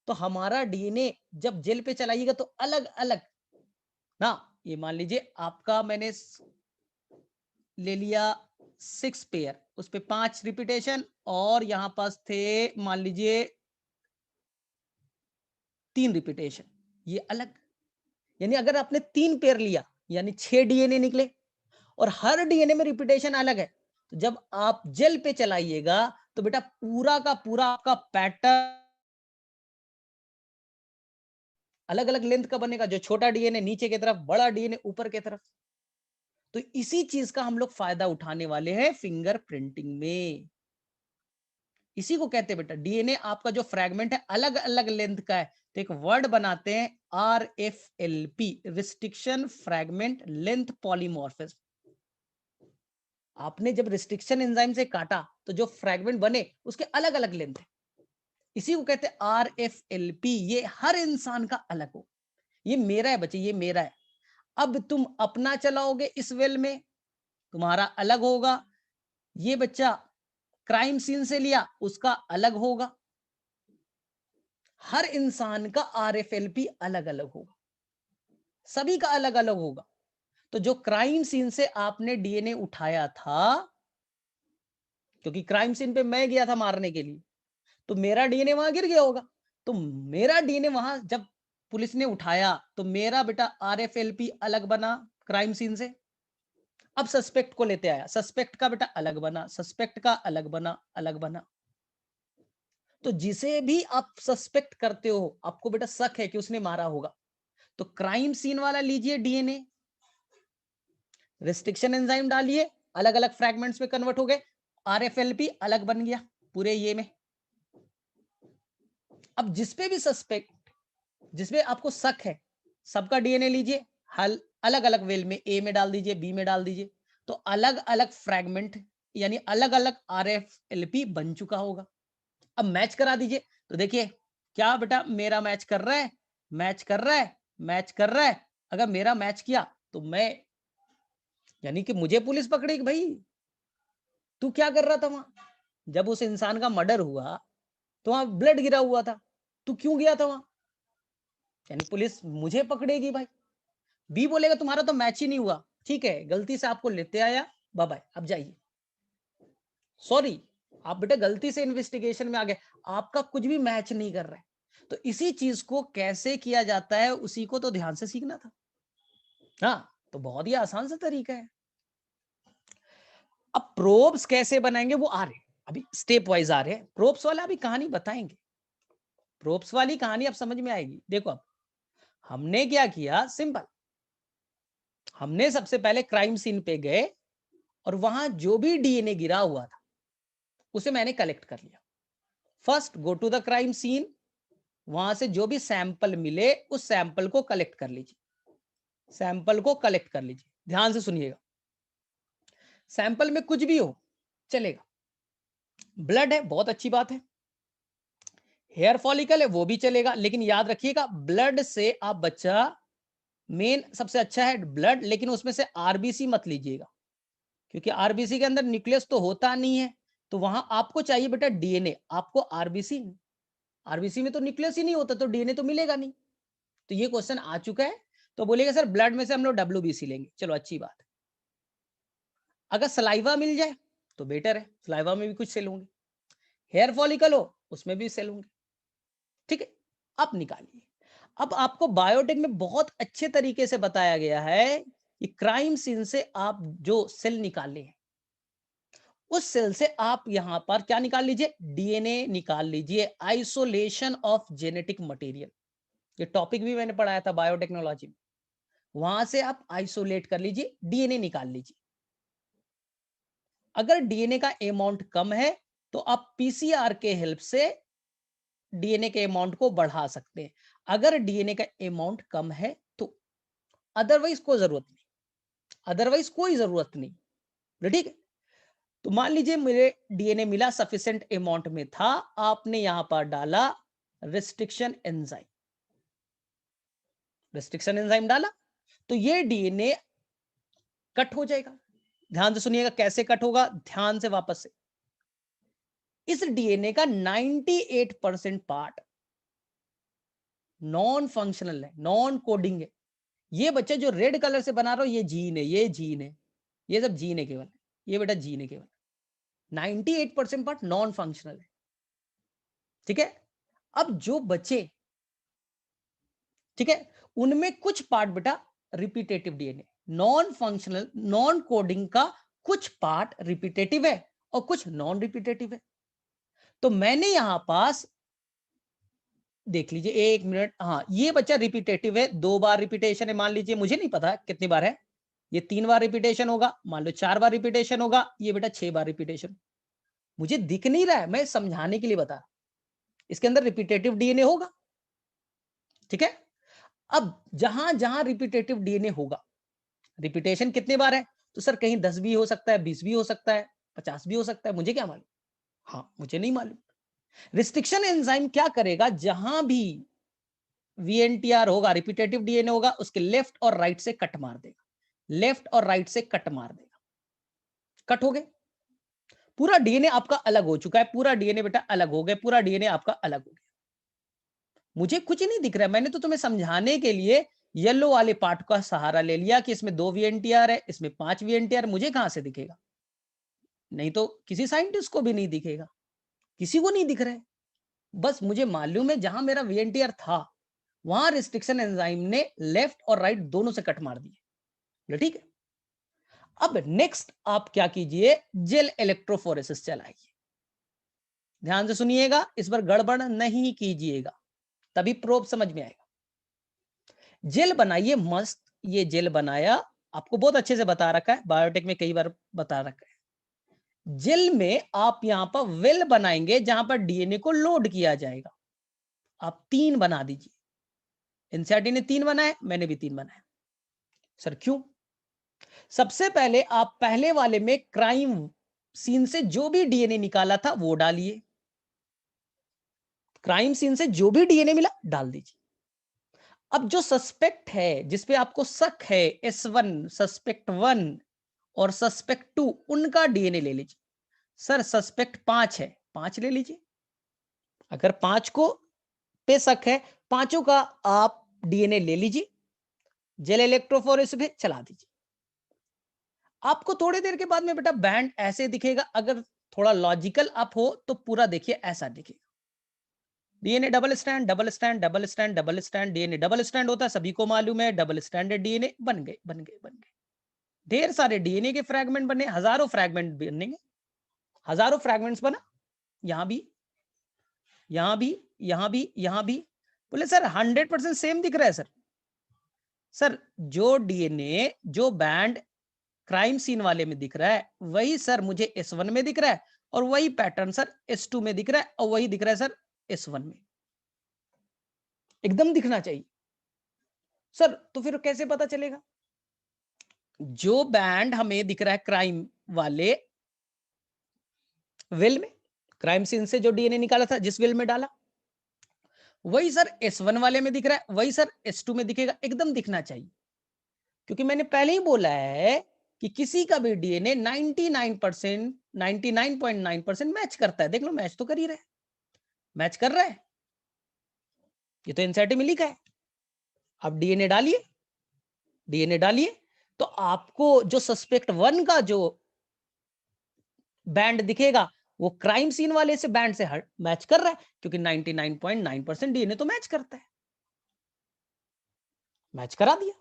हमारा डीएनए जब जेल पे चलाइएगा तो अलग अलग ना, ये मान लीजिए आपका मैंने ले लिया 6 पेयर, उस पे 5 रिपीटेशन, और यहां पास थे मान लीजिए 3 रिपीटेशन, ये अलग। यानी अगर आपने 3 पेयर लिया यानी 6 डीएनए निकले, और हर डीएनए में रिपीटेशन अलग है। तो जब आप जेल पे चलाइएगा तो बेटा पूरा का पूरा आपका पैटर्न अलग अलग लेंथ का बनेगा, जो छोटा डीएनए नीचे की तरफ, बड़ा डीएनए ऊपर की तरफ। तो इसी चीज का हम लोग फायदा उठाने वाले हैं फिंगर प्रिंटिंग में। इसी को कहते हैं बेटा, डीएनए आपका जो फ्रैगमेंट है अलग अलग लेंथ का है, तो एक वर्ड बनाते हैं RFLP, restriction fragment length polymorphism. आपने जब रिस्ट्रिक्शन एंजाइम से काटा तो जो फ्रैगमेंट बने उसके अलग अलग लेंथ है, इसी को कहते हैं RFLP। ये हर इंसान का अलग हो, ये मेरा है बच्चे, ये मेरा है। अब तुम अपना चलाओगे इस वेल में, तुम्हारा अलग होगा। ये बच्चा क्राइम सीन से लिया, उसका अलग होगा। हर इंसान का RFLP अलग अलग होगा, सभी का अलग अलग होगा। तो जो क्राइम सीन से आपने डीएनए उठाया था, क्योंकि क्राइम सीन पे मैं गया था मारने के लिए, तो मेरा डीएनए वहां गिर गया होगा। तो मेरा डीएनए वहां जब पुलिस ने उठाया तो मेरा बेटा RFLP अलग बना क्राइम सीन से। अब सस्पेक्ट को लेते आया, सस्पेक्ट का बेटा अलग बना, सस्पेक्ट का अलग बना, अलग बना। तो जिसे भी आप सस्पेक्ट करते हो, आपको बेटा शक है कि उसने मारा होगा, तो क्राइम सीन वाला लीजिए डीएनए, रिस्ट्रिक्शन एंजाइम डालिए, अलग अलग फ्रैगमेंट्स में कन्वर्ट हो गए, RFLP अलग बन गया पूरे ये में। अब जिसपे भी सस्पेक्ट, जिसपे आपको शक है, सबका डीएनए लीजिए, हल अलग अलग वेल में, ए में डाल दीजिए, बी में डाल दीजिए, तो अलग अलग फ्रैगमेंट यानी अलग अलग RFLP बन चुका होगा। अब मैच करा दीजिए, तो देखिए क्या बेटा मेरा मैच कर रहा है, मैच कर रहा है, मैच कर रहा है। अगर मेरा मैच किया तो मैं, यानी कि मुझे पुलिस पकड़ेगी भाई, तू क्या कर रहा था वहां जब उस इंसान का मर्डर हुआ, तो वहां ब्लड गिरा हुआ था, तू क्यों गया था वहां, यानी पुलिस मुझे पकड़ेगी भाई। बी बोलेगा तुम्हारा तो मैच ही नहीं हुआ, ठीक है गलती से आपको लेते आया, बाय बाय अब जाइए, सॉरी आप बेटा गलती से इन्वेस्टिगेशन में आ गए, आपका कुछ भी मैच नहीं कर रहा है। तो इसी चीज को कैसे किया जाता है उसी को तो ध्यान से सीखना था। हाँ, तो बहुत ही आसान सा तरीका है। अब प्रोब्स कैसे बनाएंगे वो आ रहे, अभी स्टेप वाइज आ रहे हैं। प्रोब्स वाला अभी कहानी बताएंगे, प्रोब्स वाली कहानी अब समझ में आएगी। देखो अब हमने क्या किया, सिंपल, हमने सबसे पहले क्राइम सीन पे गए और वहां जो भी डीएनए गिरा हुआ था उसे मैंने कलेक्ट कर लिया। First go to the crime scene, वहां से जो भी सैंपल मिले उस सैंपल को कलेक्ट कर लीजिए, सैंपल को कलेक्ट कर लीजिए, ध्यान से सुनिएगा। सैंपल में कुछ भी हो चलेगा, ब्लड है बहुत अच्छी बात है, हेयर फॉलिकल है वो भी चलेगा, लेकिन याद रखिएगा ब्लड से आप बच्चा, मेन सबसे अच्छा है ब्लड, लेकिन उसमें से आरबीसी मत लीजिएगा, क्योंकि आरबीसी के अंदर न्यूक्लियस तो होता नहीं है, तो वहां आपको चाहिए बेटा डीएनए, आपको आरबीसी, आरबीसी में तो न्यूक्लियस ही नहीं होता तो डीएनए तो मिलेगा नहीं। तो ये क्वेश्चन आ चुका है, तो बोलेगा सर ब्लड में से हम लोग डब्ल्यूबीसी लेंगे, चलो अच्छी बात है। अगर सलाइवा मिल जाए तो बेटर है, सलाइवा में भी कुछ सेल होंगे। हेयर फॉलिकल हो उसमें भी सेल होंगे। ठीक है, अब निकालिए। अब आपको बायोटेक में बहुत अच्छे तरीके से बताया गया है कि क्राइम सीन से आप जो सेल निकाले हैं, उस सेल से आप यहां पर क्या निकाल लीजिए, डीएनए निकाल लीजिए, आइसोलेशन ऑफ जेनेटिक मटेरियल। ये टॉपिक भी मैंने पढ़ाया था बायोटेक्नोलॉजी में। वहां से आप आइसोलेट कर लीजिए, डीएनए निकाल लीजिए। अगर डीएनए का अमाउंट कम है तो आप पीसीआर के हेल्प से डीएनए के अमाउंट को बढ़ा सकते हैं, अगर डीएनए का अमाउंट कम है तो। अदरवाइज कोई जरूरत नहीं, अदरवाइज कोई जरूरत नहीं। ठीक है, तो मान लीजिए मेरे डीएनए मिला सफिशिएंट अमाउंट में था, आपने यहां पर डाला रिस्ट्रिक्शन एंजाइम, रिस्ट्रिक्शन एंजाइम डाला तो ये डीएनए कट हो जाएगा। ध्यान से सुनिएगा कैसे कट होगा, ध्यान से वापस से। इस डीएनए का 98% पार्ट नॉन फंक्शनल है, नॉन कोडिंग है। ये बच्चे जो रेड कलर से बना रहा हो, ये जीन है, ये जीन है, ये सब जीन है केवल, ये बेटा जीन है केवल। 98% पार्ट नॉन फंक्शनल है। ठीक है, अब जो बचे, ठीक है, उनमें कुछ पार्ट बेटा repetitive DNA, non functional non coding का कुछ पार्ट रिपीटेटिव है और कुछ नॉन रिपीटेटिव है। तो मैंने यहां पास देख लीजिए, एक मिनट, हाँ ये बच्चा रिपीटेटिव है, 2 बार रिपीटेशन है मान लीजिए, मुझे नहीं पता कितनी बार है, ये 3 बार रिपीटेशन होगा, मान लो 4 बार रिपीटेशन होगा, ये बेटा 6 बार रिपीटेशन। मुझे दिख नहीं रहा है, मैं समझाने के लिए बता, इसके अंदर रिपीटेटिव डीएनए होगा। ठीक है, अब जहां जहां रिपीटेटिव डीएनए होगा, रिपीटेशन कितने बार है, तो सर कहीं 10 भी हो सकता है, 20 भी हो सकता है, 50 भी हो सकता है, मुझे क्या मालूम, हाँ मुझे नहीं मालूम। रिस्ट्रिक्शन एंजाइम क्या करेगा, जहां भी वीएनटीआर होगा, रिपीटेटिव डीएनए होगा, उसके लेफ्ट और राइट से कट मार देगा, लेफ्ट और राइट से कट मार देगा। कट हो गए, पूरा डीएनए आपका अलग हो चुका है, पूरा डीएनए बेटा अलग हो गया, पूरा डीएनए आपका अलग हो गया। मुझे कुछ नहीं दिख रहा है, मैंने तो तुम्हें समझाने के लिए येलो वाले पार्ट का सहारा ले लिया कि इसमें 2 वीएनटीआर है, इसमें 5 वीएनटीआर, मुझे कहां से दिखेगा, नहीं तो किसी साइंटिस्ट को भी नहीं दिखेगा, किसी को नहीं दिख रहा है। बस मुझे मालूम है जहां मेरा वीएनटीआर था वहां रिस्ट्रिक्शन एंजाइम ने लेफ्ट और राइट दोनों से कट मार दिए। ठीक है, अब नेक्स्ट आप क्या कीजिए, जेल इलेक्ट्रोफोरेसिस चलाइए। ध्यान से सुनिएगा, इस पर गड़बड़ नहीं कीजिएगा, तभी प्रोब समझ में आएगा। जेल बनाइए मस्त, ये जेल बनाया, आपको बहुत अच्छे से बता रखा है, बायोटेक में कई बार बता रखा है। जेल में आप यहां पर वेल बनाएंगे जहां पर डीएनए को लोड किया जाएगा। आप 3 बना दीजिए, एनसीईआरटी ने 3 बनाए, मैंने भी 3 बनाए। सर क्यों, सबसे पहले आप पहले वाले में क्राइम सीन से जो भी डीएनए निकाला था वो डालिए, क्राइम सीन से जो भी डीएनए मिला डाल दीजिए। अब जो सस्पेक्ट है, जिसपे आपको शक है, S1 सस्पेक्ट 1 और सस्पेक्ट 2, उनका डीएनए ले लीजिए। सर सस्पेक्ट 5 है, 5 ले लीजिए। अगर 5 को पे शक है, पांचों का आप डीएनए ले लीजिए, जेल इलेक्ट्रोफोरेसिस पे चला दीजिए। आपको थोड़ी देर के बाद में बेटा बैंड ऐसे दिखेगा, अगर थोड़ा लॉजिकल आप हो तो पूरा देखिए ऐसा दिखेगा। DNA double stand, double stand, double stand, double stand, DNA double stand होता है, सभी को मालूम है, डबल स्टैंडर्ड डीएनए बन गए, बन गए, बन गए। ढेर सारे डीएनए के फ्रैगमेंट बने, हजारों फ्रैगमेंट बनेंगे, हजारों फ्रैगमेंट्स बना, यहां भी, यहां भी, यहां भी, यहां भी। बोले सर 100% सेम दिख रहा है सर। सर जो डीएनए, जो बैंड क्राइम सीन वाले में दिख रहा है, वही सर मुझे S1 में दिख रहा है, और वही पैटर्न सर S2 में दिख रहा है, और वही दिख रहा है सर S1 में, एकदम दिखना चाहिए। सर तो फिर कैसे पता चलेगा, जो बैंड हमें दिख रहा है क्राइम वाले वेल में, क्राइम सीन से जो डीएनए निकाला था जिस वेल में डाला, वही सर S1 वाले में दिख रहा है, वही सर S2 में दिखेगा, एकदम दिखना चाहिए। क्योंकि मैंने पहले ही बोला है कि किसी का भी डीएनए 99%, 99.9% मैच करता है। देख लो मैच तो कर ही रहा है, मैच कर रहा है, ये तो एनसीईआरटी में लिखा है। अब डीएनए डालिए, डीएनए डालिए, तो आपको जो सस्पेक्ट 1 का जो बैंड दिखेगा, वो क्राइम सीन वाले से बैंड से हट मैच कर रहा है, क्योंकि 99.9% डीएनए तो मैच करता है, मैच करा दिया,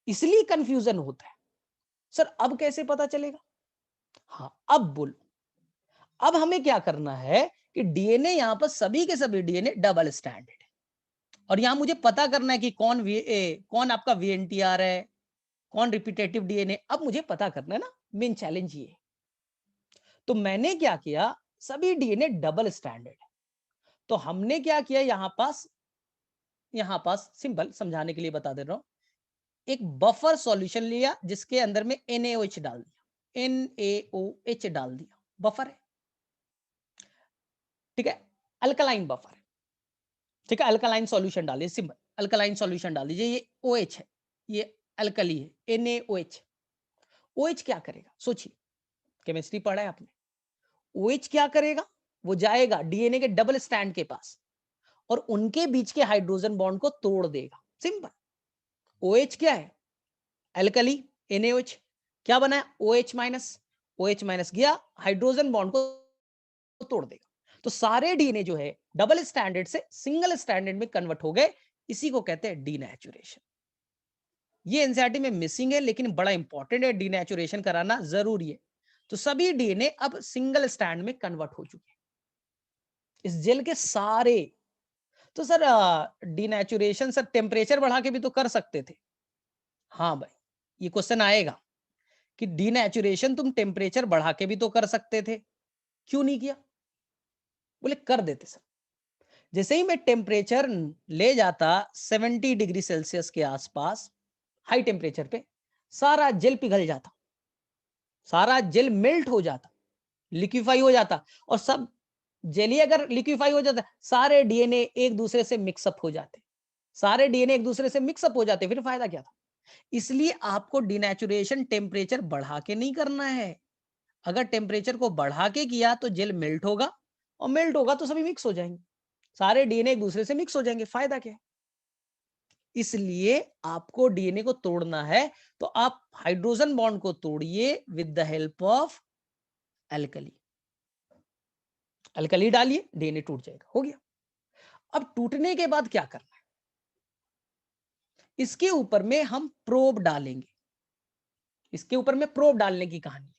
इसलिए कंफ्यूजन होता है। सर अब कैसे पता चलेगा? हाँ अब बोलो, अब हमें क्या करना है कि डीएनए यहां पर सभी के सभी डीएनए डबल स्टैंडर्ड है, और यहां मुझे पता करना है कि कौन आपका वीएनटीआर है, कौन रिपीटेटिव डीएनए, अब मुझे पता करना है ना, मेन चैलेंज ये है। तो मैंने क्या किया, सभी डीएनए डबल स्टैंडर्ड है, तो हमने क्या किया, यहां पास सिंपल समझाने के लिए बता दे रहा हूं, एक बफर सॉल्यूशन लिया जिसके अंदर में NaOH डाल दिया, NaOH डाल दिया, बफर है, ठीक है, अल्कलाइन बफर है, ठीक है, अल्कलाइन सॉल्यूशन डालिए, सिंपल अल्कलाइन सॉल्यूशन डाल दीजिए, ये OH है, ये अल्कली है, NaOH। OH क्या करेगा, सोचिए, केमिस्ट्री पढ़ा है आपने, OH क्या करेगा, वो जाएगा डीएनए के डबल स्टैंड के पास और उनके बीच के हाइड्रोजन बॉन्ड को तोड़ देगा, सिंपल। OH क्या है, अल्कली, NaOH, क्या बना है, OH माइनस गया, हाइड्रोजन बॉन्ड को तोड़ देगा, तो सारे डीएनए जो है डबल स्टैंडर्ड से सिंगल स्टैंडर्ड में कन्वर्ट हो गए, इसी को कहते हैं डीनेचुरेशन। ये एनसीईआरटी में मिसिंग है, लेकिन बड़ा इंपॉर्टेंट है, डीनेचुरेशन कराना जरूरी है। तो सभी डीएनए अब सिंगल स्टैंड में कन्वर्ट हो चुके हैं, इस जेल के सारे। तो सर डीनेचुरेशन सर टेम्परेचर बढ़ा के भी तो कर सकते थे। हाँ भाई, ये क्वेश्चन आएगा कि डीनेचुरेशन तुम टेम्परेचर बढ़ा के भी तो कर सकते थे, क्यों नहीं किया? बोले कर देते सर, जैसे ही मैं टेम्परेचर ले जाता 70 डिग्री सेल्सियस के आसपास हाई टेम्परेचर पे, सारा जेल पिघल जाता, सारा जेल मेल्ट हो जाता, लिक्विफाई हो जाता, और सब जेली अगर लिक्विफाई हो जाता, सारे डीएनए एक दूसरे से मिक्सअप हो जाते, सारे डीएनए एक दूसरे से मिक्सअप हो जाते, फिर फायदा क्या था? इसलिए आपको डिनेचुरेशन टेम्परेचर बढ़ा के नहीं करना है, अगर टेम्परेचर को बढ़ा के किया तो जेल मेल्ट होगा, और मेल्ट होगा तो सभी मिक्स हो जाएंगे, सारे डीएनए एक दूसरे से मिक्स हो जाएंगे, फायदा क्या है? इसलिए आपको डीएनए को तोड़ना है तो आप हाइड्रोजन बॉन्ड को तोड़िए with the help of alkali, alkali डालिए, डीएनए टूट जाएगा, हो गया। अब टूटने के बाद क्या करना है, इसके ऊपर में हम प्रोब डालेंगे, इसके ऊपर में प्रोब डालने की कहानी।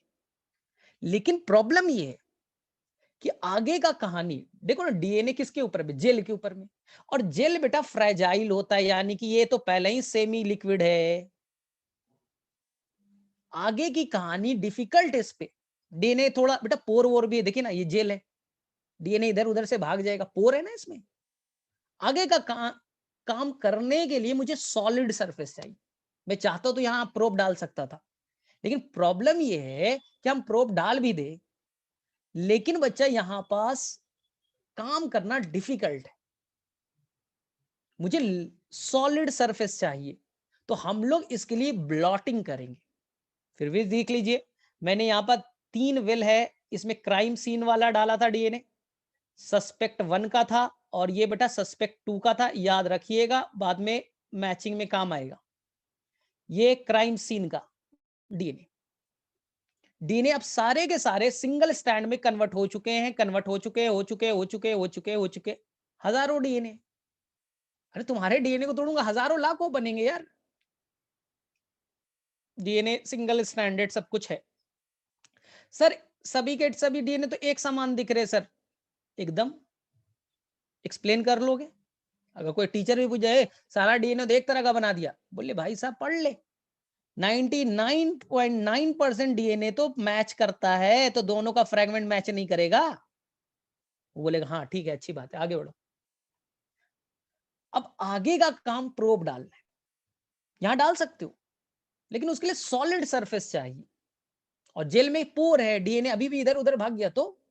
लेकिन प्रॉब्लम ये है कि आगे का कहानी देखो ना, डीएनए किसके ऊपर में, जेल के ऊपर में, और जेल बेटा फ्रेजाइल होता है, यानी कि ये तो पहले ही सेमी लिक्विड है, आगे की कहानी डिफिकल्ट है इस पे। डीएनए थोड़ा बेटा पोर वोर भी है, देखिए ना ये जेल है, डीएनए इधर उधर से भाग जाएगा, पोर है ना इसमें, आगे का काम करने के लिए मुझे सॉलिड सरफेस चाहिए। मैं चाहता तो यहां प्रोब डाल सकता था, लेकिन प्रॉब्लम ये है कि हम प्रोब डाल भी दे, लेकिन बच्चा यहां पास काम करना डिफिकल्ट है, मुझे सॉलिड सरफेस चाहिए, तो हम लोग इसके लिए ब्लॉटिंग करेंगे। फिर भी देख लीजिए, मैंने यहां पर 3 वेल है, इसमें क्राइम सीन वाला डाला था डीएनए, सस्पेक्ट 1 का था, और ये बेटा सस्पेक्ट 2 का था, याद रखिएगा बाद में मैचिंग में काम आएगा। ये क्राइम सीन का डीएनए, डीएनए अब सारे के सारे सिंगल स्टैंड में कन्वर्ट हो चुके हैं, कन्वर्ट हो चुके हजारों डीएनए। अरे तुम्हारे डीएनए को तोड़ूंगा, हजारों लाखों बनेंगे यार, डीएनए सिंगल स्टैंडर्ड सब कुछ है। सर सभी के सभी डीएनए तो एक समान दिख रहे सर, एकदम एक्सप्लेन कर लोगे? अगर कोई टीचर भी पूछे सारा डीएनए तो एक तरह का बना दिया, बोले भाई साहब पढ़ ले, 99.9% डीएनए तो मैच करता है, तो दोनों का फ्रेगमेंट मैच नहीं करेगा? वो बोलेगा हाँ ठीक है, अच्छी बात है, आगे बढ़ो। अब आगे का काम प्रोब डालना है, यहां डाल सकते हो, लेकिन उसके लिए सॉलिड सरफेस चाहिए, और जेल में पोर है, डीएनए अभी भी इधर उधर भाग गया, तो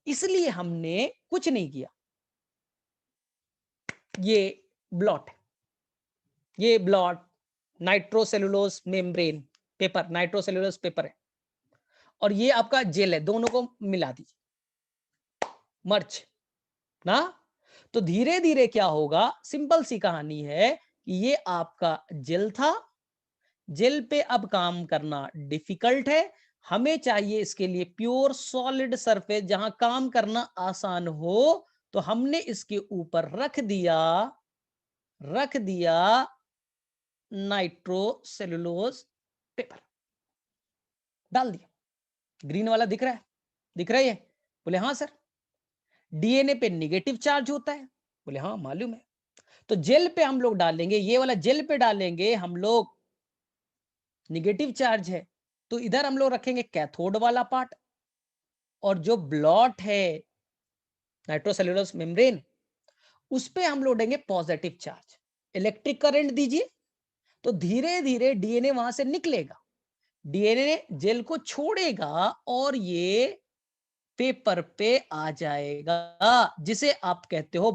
इसलिए हमने कुछ नहीं किया, ये ब्लॉट, ये blot nitrocellulose membrane paper, nitrocellulose paper है, और ये आपका जेल है, दोनों को मिला दीजिए, मर्च ना। तो धीरे धीरे क्या होगा, सिंपल सी कहानी है कि ये आपका जेल था, जेल पे अब काम करना डिफिकल्ट है, हमें चाहिए इसके लिए प्योर सॉलिड सरफेस जहां काम करना आसान हो, तो हमने इसके ऊपर रख दिया नाइट्रोसेलुलोज पेपर, डाल दिया। ग्रीन वाला दिख रहा है ये? बोले हाँ सर। डीएनए पे निगेटिव चार्ज होता है? बोले हाँ मालूम है। तो जेल पे हम लोग डालेंगे, ये वाला जेल पे डालेंगे हम लोग, निगेटिव चार्ज है, तो इधर हम लोग रखेंगे कैथोड वाला पार्ट, और जो ब्लॉट है नाइट्रोसेल्युलोज मेम्ब्रेन, उस पे हम लोग देंगे पॉजिटिव चार्ज। इलेक्ट्रिक करंट दीजिए, तो धीरे धीरे डीएनए वहां से निकलेगा, डीएनए जेल को छोड़ेगा और ये पेपर पे आ जाएगा, जिसे आप कहते हो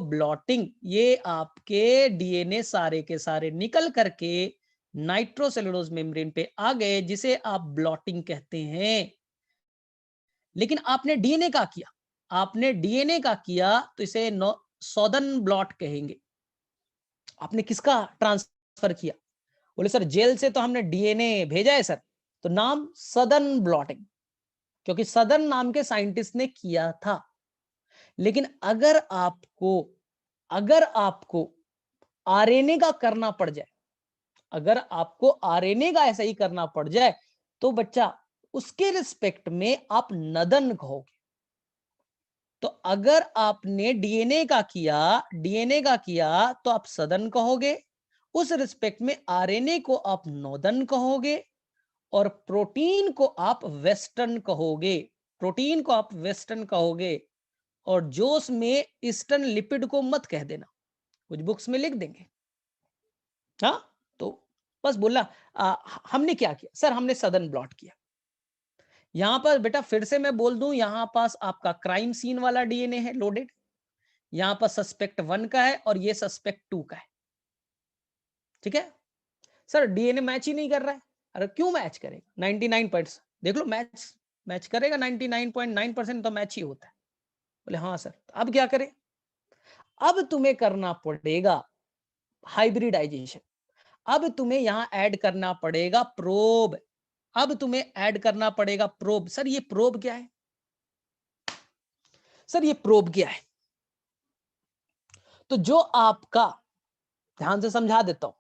ब्लॉटिंग, ये आपके डीएनए सारे के सारे निकल करके नाइट्रोसेलुलोज मेम्ब्रेन पे आ गए, जिसे आप ब्लॉटिंग कहते हैं। लेकिन आपने डीएनए का किया, तो इसे सॉदर्न ब्लॉट कहेंगे। आपने किसका ट्रांसफर किया? बोले सर जेल से तो हमने डीएनए भेजा है सर, तो नाम सदर्न ब्लॉटिंग, क्योंकि सदर्न नाम के साइंटिस्ट ने किया था। लेकिन अगर आपको आरएनए का करना पड़ जाए, ऐसा ही करना पड़ जाए, तो बच्चा उसके रिस्पेक्ट में आप नदन कहोगे। तो अगर आपने डीएनए का किया तो आप सदन कहोगे, उस रिस्पेक्ट में आरएनए को आप नॉर्दर्न कहोगे, और प्रोटीन को आप वेस्टर्न कहोगे। और जोश में ईस्टर्न लिपिड को मत कह देना, कुछ बुक्स में लिख देंगे। हाँ, तो बस बोलना हमने क्या किया सर, हमने सदर्न ब्लॉट किया। यहां पर बेटा फिर से मैं बोल दूं, यहां पास आपका क्राइम सीन वाला डीएनए है लोडेड, यहां पर सस्पेक्ट 1 का है और ये सस्पेक्ट 2 का है। ठीक है सर, डीएनए मैच ही नहीं कर रहा है। अरे क्यों मैच करेगा? 99% देख लो, मैच करेगा, 99.9% तो मैच ही होता है। बोले हाँ सर, अब क्या करें? अब तुम्हें करना पड़ेगा हाइब्रिडाइजेशन, अब तुम्हें यहां ऐड करना पड़ेगा प्रोब, सर ये प्रोब क्या है? तो जो आपका, ध्यान से समझा देता हूं,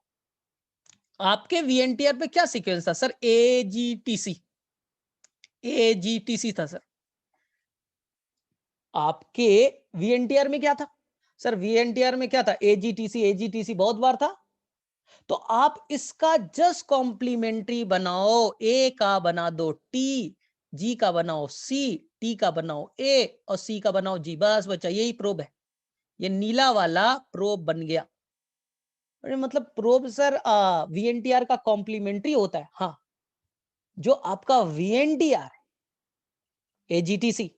आपके वीएनटीआर पे क्या सीक्वेंस था सर? एजीटीसी था सर। आपके वीएनटीआर में क्या था सर? वीएनटीआर में क्या था? एजीटीसी बहुत बार था। तो आप इसका जस्ट कॉम्प्लीमेंट्री बनाओ, ए का बना दो टी, जी का बनाओ सी, टी का बनाओ ए, और सी का बनाओ जी। बस बच्चा यही प्रोब है, ये नीला वाला प्रोब बन गया। मतलब प्रोब सर वीएनटीआर का कॉम्प्लीमेंट्री होता है? हाँ, जो आपका वीएनटीआर एजीटीसी,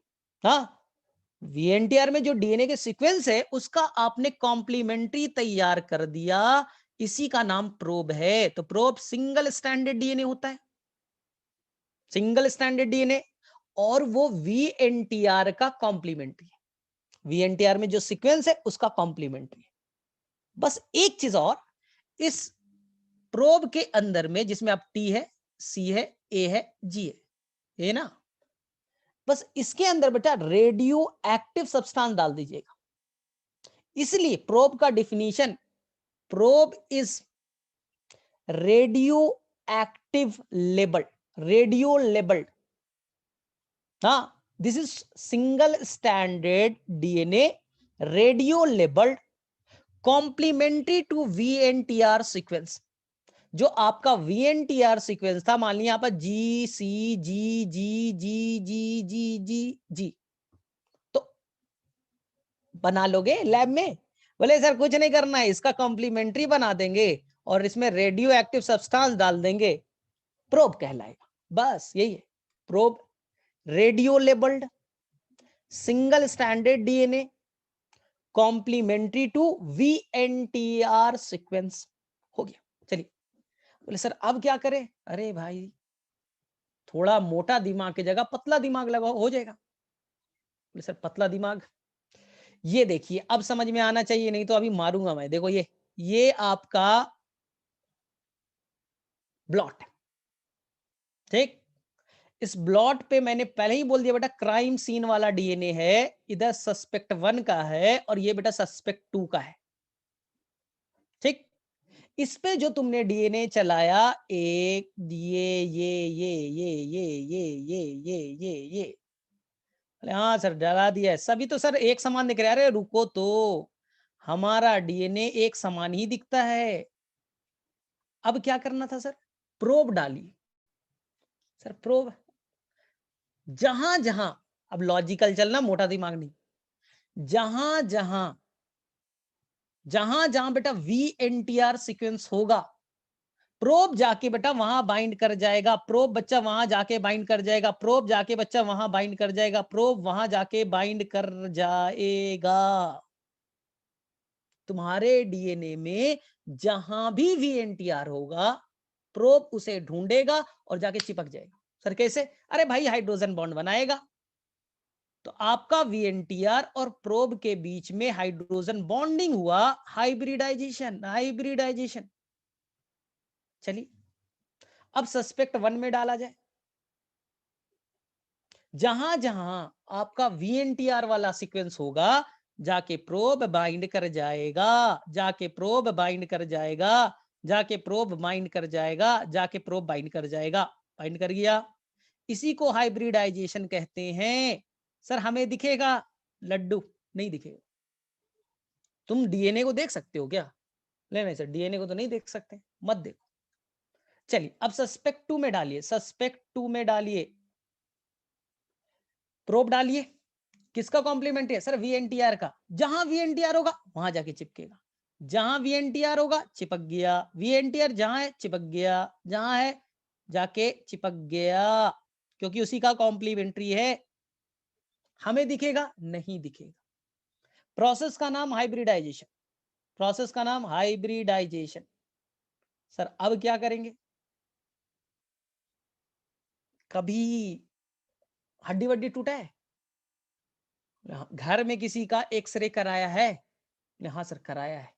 हाँ, वीएनटीआर में जो डीएनए के सीक्वेंस है उसका आपने कॉम्प्लीमेंट्री तैयार कर दिया, इसी का नाम प्रोब है। तो प्रोब सिंगल स्टैंडर्ड डीएनए होता है, और वो वीएनटीआर का कॉम्प्लीमेंट्री है। वीएनटीआर में जो सीक्वेंस है उसका कॉम्प्लीमेंट्री है। बस एक चीज और, इस प्रोब के अंदर में, जिसमें अब टी है, सी है, ए है, जी है, ये ना, बस इसके अंदर बेटा रेडियो एक्टिव सब्सटेंस डाल दीजिएगा। इसलिए प्रोब का definition, probe is radioactive labelled, हाँ, this is single standard DNA, radio labelled, complementary to VNTR sequence. जो आपका वीएनटीआर सीक्वेंस था, मान लिया यहाँ पर जी सी जी जी जी जी जी जी जी, तो बना लोगे लैब में? बोले सर कुछ नहीं करना है, इसका कॉम्प्लीमेंट्री बना देंगे और इसमें रेडियो एक्टिव सब्सटेंस डाल देंगे, प्रोब कहलाएगा। बस यही है probe, radio labelled, single standard DNA, complementary to VNTR sequence. हो गया। चलिए, बोले सर अब क्या करें? अरे भाई, थोड़ा मोटा दिमाग की जगह पतला दिमाग लगाओ, हो जाएगा। बोले सर पतला दिमाग, ये देखिए अब समझ में आना चाहिए, नहीं तो अभी मारूंगा मैं। देखो ये आपका ब्लॉट है, ठीक। इस ब्लॉट पे मैंने पहले ही बोल दिया बेटा क्राइम सीन वाला डीएनए है, इधर सस्पेक्ट 1 का है और ये बेटा सस्पेक्ट 2 का है। ठीक। इस पे जो तुमने डीएनए चलाया, एक ये हाँ सर डरा दिया है, सभी तो सर एक समान दिख रहा है। अरे रुको तो, हमारा डीएनए एक समान ही दिखता है। अब क्या करना था सर, प्रोब डाली। सर प्रोब जहां जहां, अब लॉजिकल चलना, मोटा दिमाग नहीं, जहां जहां जहां जहां बेटा वीएनटीआर सीक्वेंस होगा, प्रोब जाके बेटा वहां बाइंड कर जाएगा, प्रोब बच्चा वहां जाके बाइंड कर जाएगा, प्रोब जाके बच्चा वहां बाइंड कर जाएगा, प्रोब वहां जाके बाइंड कर जाएगा। तुम्हारे डीएनए में जहां भी वीएनटीआर होगा, प्रोब उसे ढूंढेगा और जाके चिपक जाएगा। सर कैसे? अरे भाई हाइड्रोजन बॉन्ड बनाएगा, तो आपका वीएनटीआर और प्रोब के बीच में हाइड्रोजन बॉन्डिंग हुआ, हाइब्रिडाइजेशन। हाइब्रिडाइजेशन। चलिए अब सस्पेक्ट 1 में डाला जाए। जहां जहां आपका वीएनटीआर वाला सीक्वेंस होगा, जाके प्रोब बाइंड कर जाएगा, जाके प्रोब बाइंड कर जाएगा, जाके प्रोब बाइंड कर जाएगा, जाके प्रोब बाइंड कर जाएगा। बाइंड कर गया, इसी को हाइब्रिडाइजेशन कहते हैं। सर हमें दिखेगा लड्डू? नहीं दिखेगा। तुम डीएनए को देख सकते हो क्या? नहीं सर डीएनए को तो नहीं देख सकते, मत देखो। चलिए अब सस्पेक्ट 2 में डालिए, सस्पेक्ट 2 में डालिए, प्रोब डालिए। किसका कॉम्प्लीमेंट है सर? वीएनटीआर का। जहां वीएनटीआर होगा वहां जाके चिपकेगा, जहां वीएनटीआर होगा चिपक गया, वीएनटीआर जहां है चिपक गया, जहां है जाके चिपक गया, क्योंकि उसी का कॉम्प्लीमेंट्री है। हमें दिखेगा? नहीं दिखेगा। प्रोसेस का नाम हाइब्रिडाइजेशन, प्रोसेस का नाम हाइब्रिडाइजेशन। सर अब क्या करेंगे? कभी हड्डी वड्डी टूटा है? घर में किसी का एक्सरे कराया है? हाँ सर कराया है।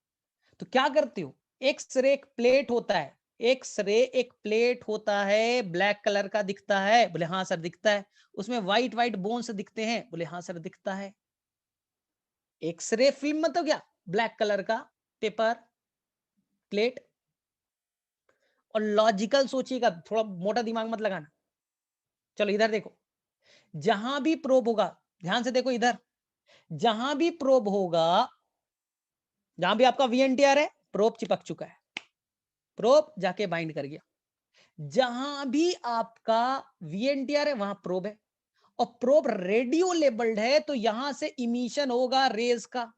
तो क्या करते हो? एक्सरे एक प्लेट होता है, एक्सरे एक प्लेट होता है, ब्लैक कलर का दिखता है? बोले हाँ सर दिखता है। उसमें व्हाइट व्हाइट बोन्स दिखते हैं? बोले हाँ सर दिखता है। एक्सरे फिल्म मतलब क्या? ब्लैक कलर का पेपर प्लेट। और लॉजिकल सोचिएगा, थोड़ा मोटा दिमाग मत लगाना। चलो इधर देखो, जहां भी प्रोब होगा, ध्यान से देखो इधर, जहां भी प्रोब होगा, जहां भी आपका वीएनटीआर है, प्रोब चिपक चुका है, प्रोब जाके बाइंड कर गया। जहां भी आपका वीएनटीआर है वहां प्रोब है, और प्रोब रेडियो लेबल्ड है, तो यहां से इमिशन होगा रेज का,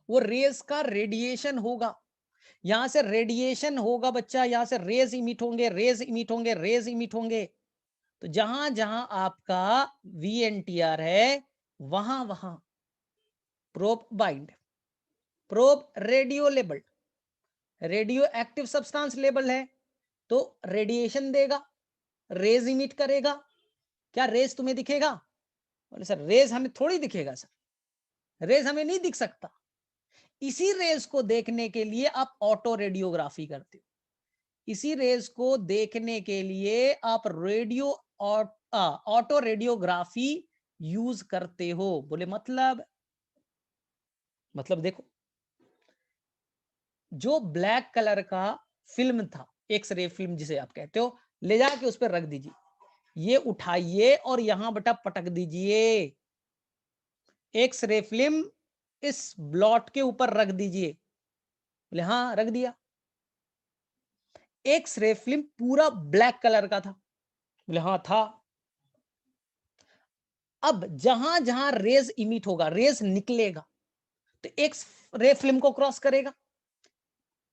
वो रेज का रेडिएशन होगा, यहां से रेडिएशन होगा बच्चा, यहां से रेज इमिट होंगे, रेज इमिट होंगे, रेज इमिट होंगे। तो जहां जहां आपका वीएनटीआर है वहां वहां probe bind, probe radio labelled, radio active substance label है, तो रेडिएशन देगा, रेज इमिट करेगा। क्या रेज तुम्हें दिखेगा? बोले सर रेज हमें थोड़ी दिखेगा सर, रेज हमें नहीं दिख सकता। इसी रेज को देखने के लिए आप ऑटो रेडियोग्राफी करते हो, इसी रेज को देखने के लिए आप रेडियो ऑटो रेडियोग्राफी यूज करते हो। बोले मतलब देखो, जो ब्लैक कलर का फिल्म था, एक्सरे फिल्म जिसे आप कहते हो, ले जाके उस पर रख दीजिए, ये उठाइए और यहां बेटा पटक दीजिए, एक्सरे फिल्म इस ब्लॉट के ऊपर रख दीजिए। बोले हाँ रख दिया। एक्सरे फिल्म पूरा ब्लैक कलर का था? बोले हाँ था। अब जहां जहां रेज इमिट होगा, रेज निकलेगा, तो एक्स रे फिल्म को क्रॉस करेगा,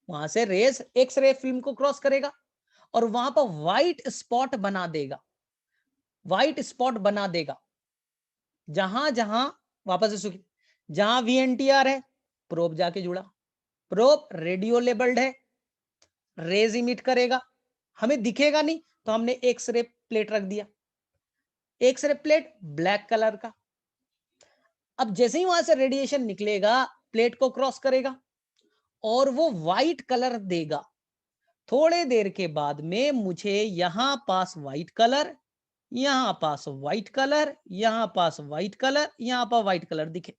वहां से रेज एक्स रे फिल्म को क्रॉस करेगा और वहां पर व्हाइट स्पॉट बना देगा, व्हाइट स्पॉट बना देगा। जहां जहां, वापस से सुखी, जहां वीएनटीआर है, प्रोब जाके जुड़ा, प्रोब रेडियो लेबल्ड है, रेज इमिट करेगा, हमें दिखेगा नहीं, तो हमने एक्सरे प्लेट रख दिया, एक्सरे प्लेट ब्लैक कलर का। अब जैसे ही वहां से रेडिएशन निकलेगा, प्लेट को क्रॉस करेगा और वो व्हाइट कलर देगा। थोड़े देर के बाद में मुझे यहां पास व्हाइट कलर, यहां पास व्हाइट कलर, यहां पास व्हाइट कलर, यहां पर व्हाइट कलर दिखे।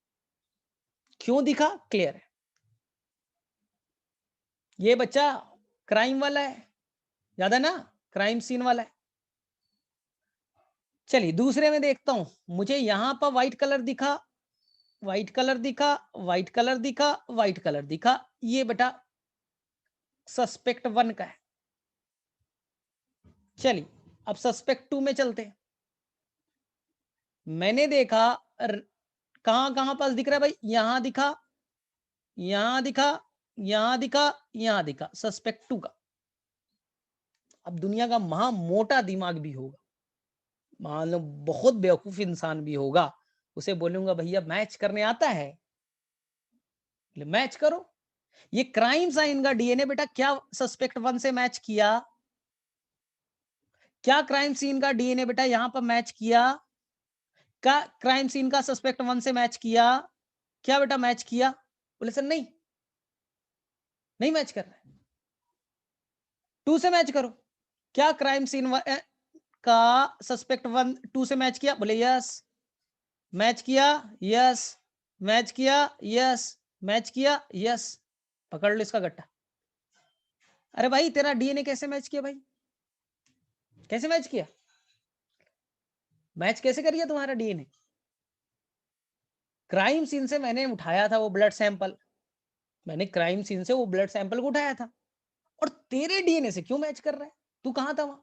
क्यों दिखा? क्लियर है। ये बच्चा क्राइम वाला है, याद है ना, क्राइम सीन वाला है। चलिए दूसरे में देखता हूं, मुझे यहां पर व्हाइट कलर दिखा, व्हाइट कलर दिखा, व्हाइट कलर दिखा, व्हाइट कलर दिखा। ये बेटा सस्पेक्ट 1 का है। चलिए अब सस्पेक्ट 2 में चलते हैं। मैंने देखा कहां कहां पास दिख रहा है भाई, यहां दिखा, यहां दिखा, यहां दिखा, यहां दिखा, सस्पेक्ट 2 का। अब दुनिया का महा मोटा दिमाग भी होगा, मान लो बहुत बेवकूफ इंसान भी होगा, उसे बोलूंगा भैया मैच करने आता है, मैच करो। ये क्राइम साइन का डीएनए बेटा क्या सस्पेक्ट 1 से मैच किया? क्या क्राइम सीन का डीएनए बेटा यहां पर मैच किया? क्या क्राइम सीन का सस्पेक्ट 1 से मैच किया? क्या बेटा मैच किया? बोले सर नहीं, नहीं मैच कर रहा है। 2 से मैच करो। क्या क्राइम सीन का सस्पेक्ट 1 2 से मैच किया? बोले यस। मैच किया? यस। मैच किया? यस। मैच किया? यस। पकड़ लो इसका गट्टा। अरे भाई तेरा डीएनए कैसे मैच किया भाई? कैसे मैच किया? मैच कैसे करिए तुम्हारा डीएनए? क्राइम सीन से मैंने उठाया था वो ब्लड सैंपल, मैंने क्राइम सीन से वो ब्लड सैंपल को उठाया था, और तेरे डीएनए से क्यों मैच कर रहा है? तू कहां था वहां?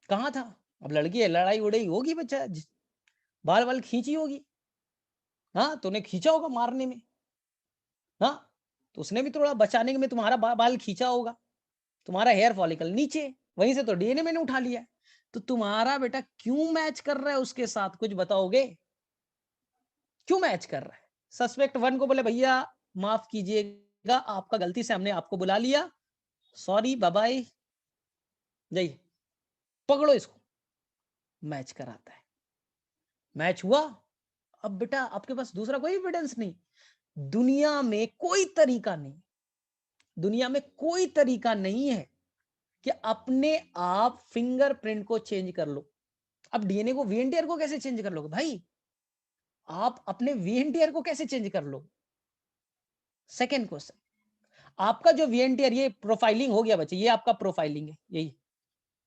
कहां था? अब लड़की है, लड़ाई उड़ाई होगी बच्चा, बाल बाल खींची होगी, हाँ तूने खींचा होगा मारने में, हाँ तो उसने भी थोड़ा बचाने में तुम्हारा बाल खींचा होगा, तुम्हारा हेयर फॉलिकल नीचे, वहीं से तो डीएनए मैंने उठा लिया है। तो तुम्हारा बेटा क्यों मैच कर रहा है उसके साथ, कुछ बताओगे? क्यों मैच कर रहा है? सस्पेक्ट 1 को बोले भैया माफ कीजिएगा, आपका गलती से हमने आपको बुला लिया, सॉरी बाय बाय, जाइए पकड़ो इसको। मैच कराता है, मैच हुआ। अब बेटा आपके पास दूसरा कोई एविडेंस नहीं, दुनिया में कोई तरीका नहीं, दुनिया में कोई तरीका नहीं है कि अपने आप फिंगरप्रिंट को चेंज कर लो। अब डीएनए को वीएनटीआर को कैसे चेंज कर लोगे भाई? आप अपने वीएनटीआर को कैसे चेंज कर लो? सेकेंड क्वेश्चन, आपका जो वीएनटीआर, ये प्रोफाइलिंग हो गया बच्चे, ये आपका प्रोफाइलिंग है, यही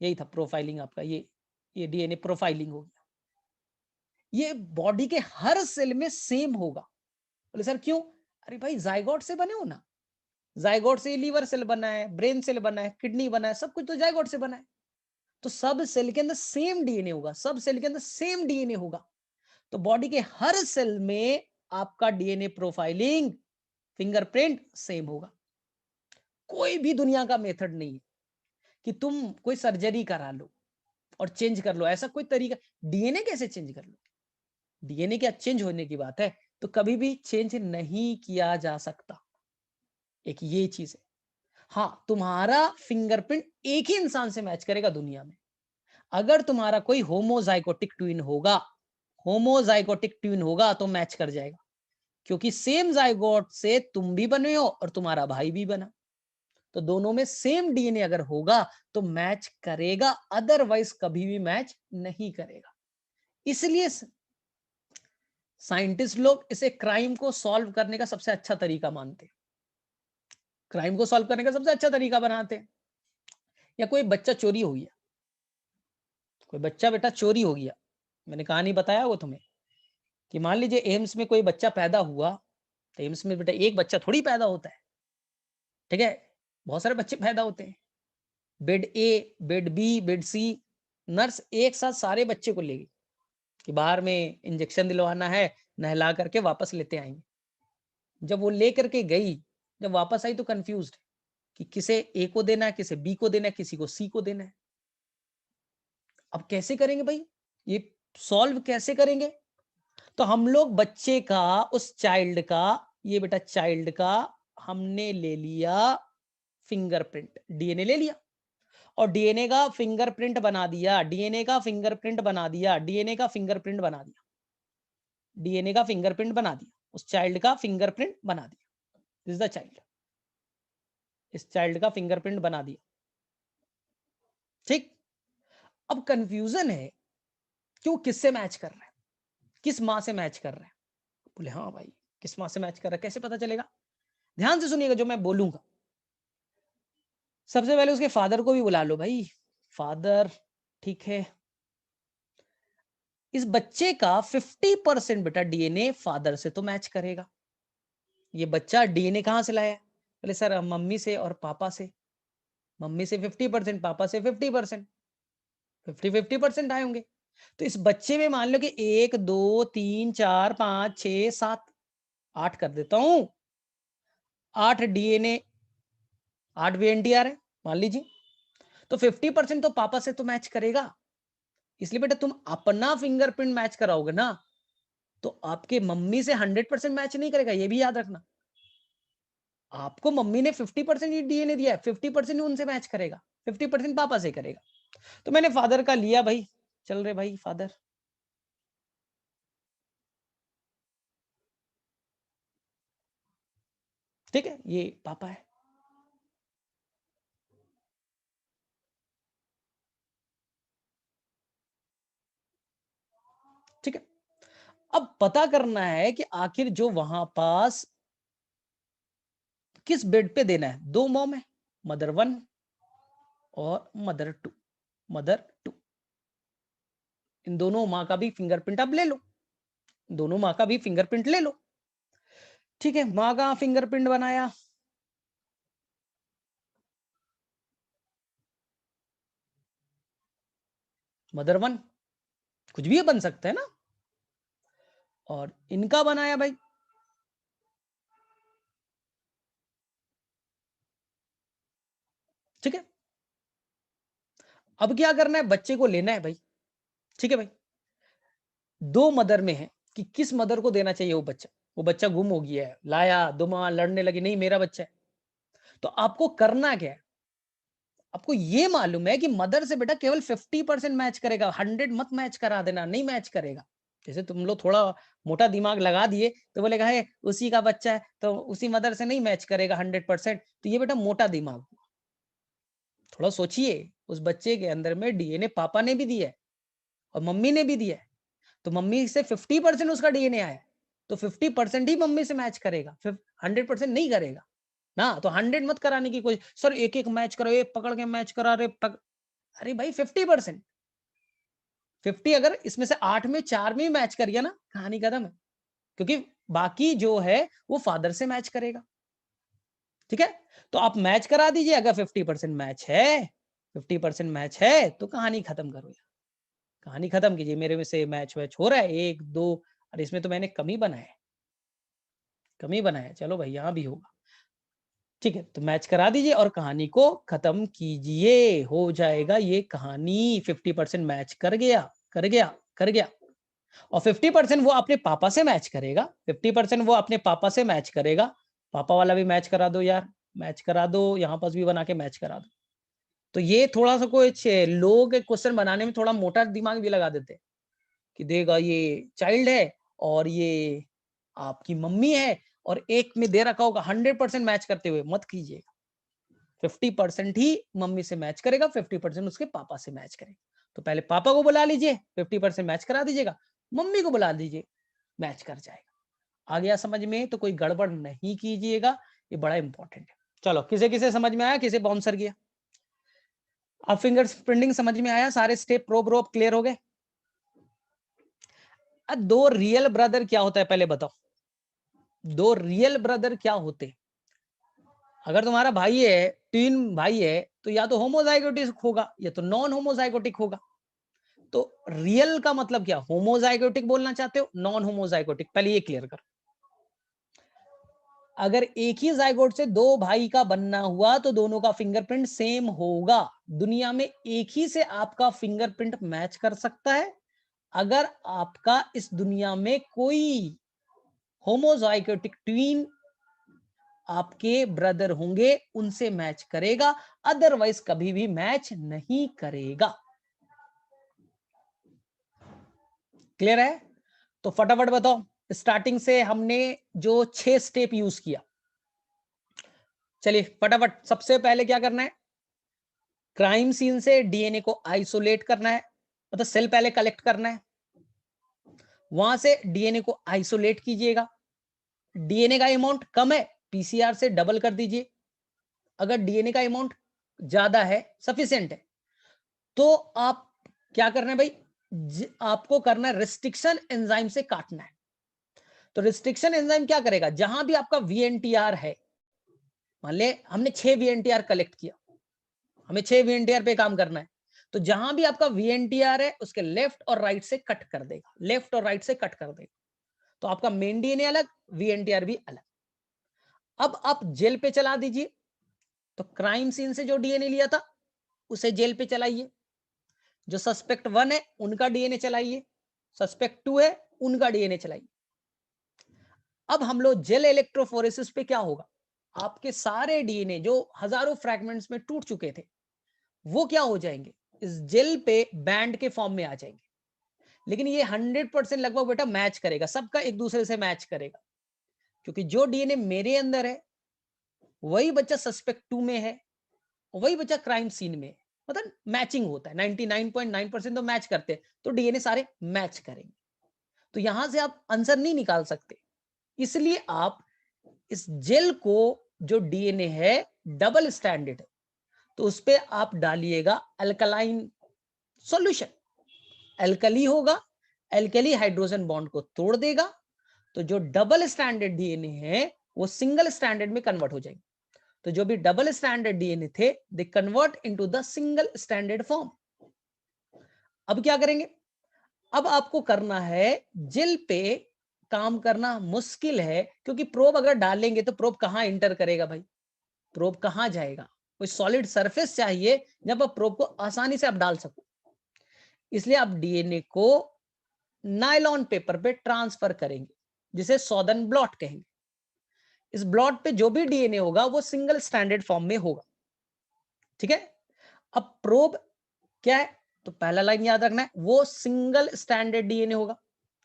यही था प्रोफाइलिंग आपका, ये डीएनए प्रोफाइलिंग हो गया। ये बॉडी के हर सेल में सेम होगा। बोले सर क्यों? अरे भाई जाइगोट से बने हो ना, जाइगोट से लीवर सेल बना है, ब्रेन सेल बना है, किडनी बना है, सब कुछ तो जाइगोट से बना है। तो सब सेल के अंदर सेम डीएनए होगा, सब सेल के अंदर सेम डीएनए होगा। तो बॉडी के हर सेल में आपका डीएनए प्रोफाइलिंग, फिंगरप्रिंट सेम होगा। कोई भी दुनिया का मेथड नहीं है कि तुम कोई सर्जरी करा लो और चेंज कर लो, ऐसा कोई तरीका। डीएनए कैसे चेंज कर लो? डीएनए क्या चेंज होने की बात है? तो कभी भी चेंज नहीं किया जा सकता, एक ये चीज है। हाँ तुम्हारा फिंगरप्रिंट एक ही इंसान से मैच करेगा दुनिया में। अगर तुम्हारा कोई होमोजाइगोटिक ट्विन होगा, होमोजाइगोटिक ट्विन होगा तो मैच कर जाएगा, क्योंकि सेम जाइगोट से तुम भी बने हो और तुम्हारा भाई भी बना, तो दोनों में सेम डीएनए अगर होगा तो मैच करेगा, अदरवाइज कभी भी मैच नहीं करेगा। इसलिए साइंटिस्ट लोग इसे क्राइम को सॉल्व करने का सबसे अच्छा तरीका मानते हैं, क्राइम को सॉल्व करने का सबसे अच्छा तरीका बनाते हैं। या कोई बच्चा चोरी हो गया, कोई बच्चा बेटा चोरी हो गया, मैंने कहानी बताया वो तुम्हें कि मान लीजिए एम्स में कोई बच्चा पैदा हुआ, तो एम्स में बेटा एक बच्चा थोड़ी पैदा होता है, ठीक है, बहुत सारे बच्चे पैदा होते हैं। बेड ए, बेड बी, बेड सी, नर्स एक साथ सारे बच्चे को लेगी कि बाहर में इंजेक्शन दिलवाना है, नहला करके वापस लेते आएंगे। जब वो ले करके गई, जब वापस आई तो कंफ्यूज्ड कि किसे ए को देना है, किसे बी को देना है, किसी को सी को देना है। अब कैसे करेंगे भाई, ये सॉल्व कैसे करेंगे? तो हम लोग बच्चे का, उस चाइल्ड का, ये बेटा चाइल्ड का हमने ले लिया फिंगरप्रिंट, डीएनए ले लिया और डीएनए का फिंगरप्रिंट बना दिया, डीएनए का फिंगरप्रिंट बना दिया, डीएनए का फिंगरप्रिंट बना दिया, डीएनए का फिंगरप्रिंट बना दिया, उस चाइल्ड का फिंगरप्रिंट बना दिया। दिस इज द चाइल्ड, इस चाइल्ड का फिंगरप्रिंट बना दिया। ठीक, अब कंफ्यूजन है कि वो किससे मैच कर रहा है, किस माँ से मैच कर रहा है। बोले हाँ भाई, किस माँ से मैच कर रहा है, कैसे पता चलेगा? ध्यान से सुनिएगा जो मैं बोलूंगा। सबसे पहले उसके फादर को भी बुला लो भाई। फादर, ठीक है, इस बच्चे का 50% बेटा डीएनए फादर से तो मैच करेगा। ये बच्चा डीएनए कहां से लाया? बोले सर मम्मी से और पापा से। मम्मी से 50%, पापा से 50%, 50-50% आए होंगे। तो इस बच्चे में मान लो कि 1 2 3 4 5 6 7 8 कर देता हूं, 8 डीएनए, 8 वीएनटीआर है मान लीजिए। तो 50% तो पापा से तो मैच करेगा। इसलिए बेटा तुम अपना फिंगरप्रिंट मैच कराओगे ना, तो आपके मम्मी से 100% मैच नहीं करेगा, ये भी याद रखना। आपको मम्मी ने 50% ही डीएनए दिया है, 50% ही उनसे मैच करेगा, 50% पापा से करेगा। तो मैंने फादर का लिया भाई, चल रहे भाई फादर। ठीक है, ये पापा है। ठीक है, अब पता करना है कि आखिर जो वहां पास किस बेड पे देना है। 2 मॉम है, मदर 1 और मदर 2, मदर 2। इन दोनों माँ का भी फिंगरप्रिंट आप ले लो, दोनों माँ का भी फिंगरप्रिंट ले लो। ठीक है, माँ का फिंगरप्रिंट बनाया, मदर 1, कुछ भी बन सकता है ना। और इनका बनाया भाई, ठीक है। अब क्या करना है, बच्चे को लेना है भाई। ठीक है भाई, 2 मदर में है कि किस मदर को देना चाहिए वो बच्चा गुम हो गया है, लाया, 2 माँ लड़ने लगी, नहीं मेरा बच्चा है। तो आपको करना क्या है, आपको ये मालूम है कि मदर से बेटा केवल 50% मैच करेगा, 100 मत मैच करा देना, नहीं मैच करेगा। जैसे तुम लोग थोड़ा मोटा दिमाग लगा दिए तो बोलेगा है उसी का बच्चा है तो उसी मदर से नहीं मैच करेगा 100%। तो ये बेटा मोटा दिमाग। थोड़ा सोचिए, उस बच्चे के अंदर में डीएनए पापा ने भी दिया है और मम्मी ने भी दिया है। तो मम्मी से 50% उसका डीएनए आया है, तो 50% ही मम्मी से मैच करेगा, 100% नहीं करेगा ना। तो 100 मत कराने की कोई, सर एक एक मैच करो, एक पकड़ के मैच करा रहे अरे भाई 50%, 50 अगर इसमें से 8 में 4 में मैच कर गया ना, कहानी खत्म है। क्योंकि बाकी जो है वो फादर से मैच करेगा। ठीक है, तो आप मैच करा दीजिए, अगर 50% मैच है, 50% मैच है तो कहानी खत्म करो यार, कहानी खत्म कीजिए। मेरे में से मैच वैच हो रहा है 1 2, और इसमें तो मैंने कम ही बनाया है, कम ही बनाया है। चलो भाई यहाँ भी होगा। ठीक है, तो मैच करा दीजिए और कहानी को खत्म कीजिए, हो जाएगा ये कहानी। 50% मैच कर गया, कर गया, कर गया। और 50% वो अपने पापा से मैच करेगा, 50% वो अपने पापा से मैच करेगा। पापा वाला भी मैच करा दो यार, मैच करा दो, यहाँ पास भी बना के मैच करा दो। तो ये थोड़ा सा कुछ लोग क्वेश्चन बनाने में थोड़ा मोटा दिमाग भी लगा देते हैं कि देगा ये चाइल्ड है और ये आपकी मम्मी है, और एक में दे रखा होगा 100% मैच करते हुए, मत कीजिएगा। 50% ही मम्मी से मैच करेगा, 50% उसके पापा से मैच करेगा। तो पहले पापा को बुला लीजिए, 50% मैच करा दीजिएगा, मम्मी को बुला दीजिए, मैच कर जाएगा। आ गया समझ में? तो कोई गड़बड़ नहीं कीजिएगा, ये बड़ा इंपॉर्टेंट है। चलो, किसे किसे समझ में आया, किसे बाउंसर किया? अब फिंगर प्रिंटिंग समझ में आया, सारे स्टेप प्रोब रोब क्लियर हो गए। अब 2 रियल ब्रदर क्या होता है पहले बताओ, 2 रियल ब्रदर क्या होते? अगर तुम्हारा भाई है, 3 भाई है, तो या तो होमोजाइगोटिक होगा या तो नॉन होमोजाइगोटिक होगा। तो रियल का मतलब क्या, होमोजाइगोटिक बोलना चाहते हो, नॉन होमोजाइगोटिक? पहले ये क्लियर कर। अगर एक ही जाइगोट से 2 भाई का बनना हुआ तो दोनों का फिंगरप्रिंट सेम होगा। दुनिया में एक ही से आपका फिंगरप्रिंट मैच कर सकता है, अगर आपका इस दुनिया में कोई होमोजाइगोटिक ट्वीन आपके ब्रदर होंगे, उनसे मैच करेगा, अदरवाइज कभी भी मैच नहीं करेगा। क्लियर है? तो फटाफट बताओ, स्टार्टिंग से हमने जो 6 स्टेप यूज किया, चलिए फटाफट, सबसे पहले क्या करना है, क्राइम सीन से डीएनए को आइसोलेट करना है, मतलब सेल पहले कलेक्ट करना है, वहां से डीएनए को आइसोलेट कीजिएगा। डीएनए का अमाउंट कम है, पीसीआर से डबल कर दीजिए। अगर डीएनए का अमाउंट ज्यादा है, सफिशिएंट है, तो आप क्या करना है भाई, आपको करना है रिस्ट्रिक्शन एंजाइम से काटना है। तो रिस्ट्रिक्शन एंजाइम क्या करेगा, जहां भी आपका वीएनटीआर है, मान ले हमने 6 वीएनटीआर कलेक्ट किया, हमें 6 वीएनटीआर पे काम करना है, तो जहां भी आपका वीएनटीआर है उसके लेफ्ट और राइट से कट कर देगा, लेफ्ट और राइट से कट कर देगा। तो आपका मेन डीएनए अलग, वीएनटीआर भी अलग। अब आप जेल पे चला दीजिए। तो क्राइम सीन से जो डीएनए लिया था उसे जेल पे चलाइए। जो सस्पेक्ट 1 है उनका डीएनए चलाइए, सस्पेक्ट 2 है उनका डीएनए चलाइए। अब हम लोग जेल इलेक्ट्रोफोरेसिस पे क्या होगा, आपके सारे डीएनए जो हजारों फ्रैगमेंट्स में टूट चुके थे वो क्या हो जाएंगे, इस जेल पे बैंड के फॉर्म में आ जाएंगे। लेकिन ये 100% लगभग बेटा मैच करेगा, सबका एक दूसरे से मैच करेगा, क्योंकि जो डीएनए मेरे अंदर है वही बच्चा सस्पेक्ट 2 में है, वही बच्चा क्राइम सीन में है। मतलब मैचिंग होता है, 99.9% तो मैच करते हैं, तो डीएनए सारे मैच करेंगे। तो यहां से आप आंसर नहीं निकाल सकते, इसलिए आप इस जेल को, जो डीएनए है डबल स्टैंडर्ड है, तो उस पे आप डालिएगा अल्कलाइन सॉल्यूशन। एल्कली होगा, एल्कली हाइड्रोजन बॉन्ड को तोड़ देगा, तो जो डबल स्टैंडर्ड डीएनए है वो सिंगल स्टैंडर्ड में कन्वर्ट हो जाएंगे। तो जो भी डबल स्टैंडर्ड डीएनए थे they convert into the single standard form. अब क्या करेंगे, अब आपको करना है, जेल पे काम करना मुश्किल है, क्योंकि प्रोब अगर डालेंगे तो प्रोब कहां इंटर करेगा भाई, प्रोब कहां जाएगा, कोई सॉलिड सरफेस चाहिए जहां पर प्रोब को आसानी से आप डाल सको। इसलिए आप डीएनए को नायलॉन पेपर पे ट्रांसफर करेंगे, जिसे सॉदर्न ब्लॉट कहेंगे। इस ब्लॉट पे जो भी डीएनए होगा वो सिंगल स्टैंडर्ड फॉर्म में होगा, ठीक है। अब प्रोब क्या है, तो पहला लाइन याद रखना है, वो सिंगल स्टैंडर्ड डीएनए होगा।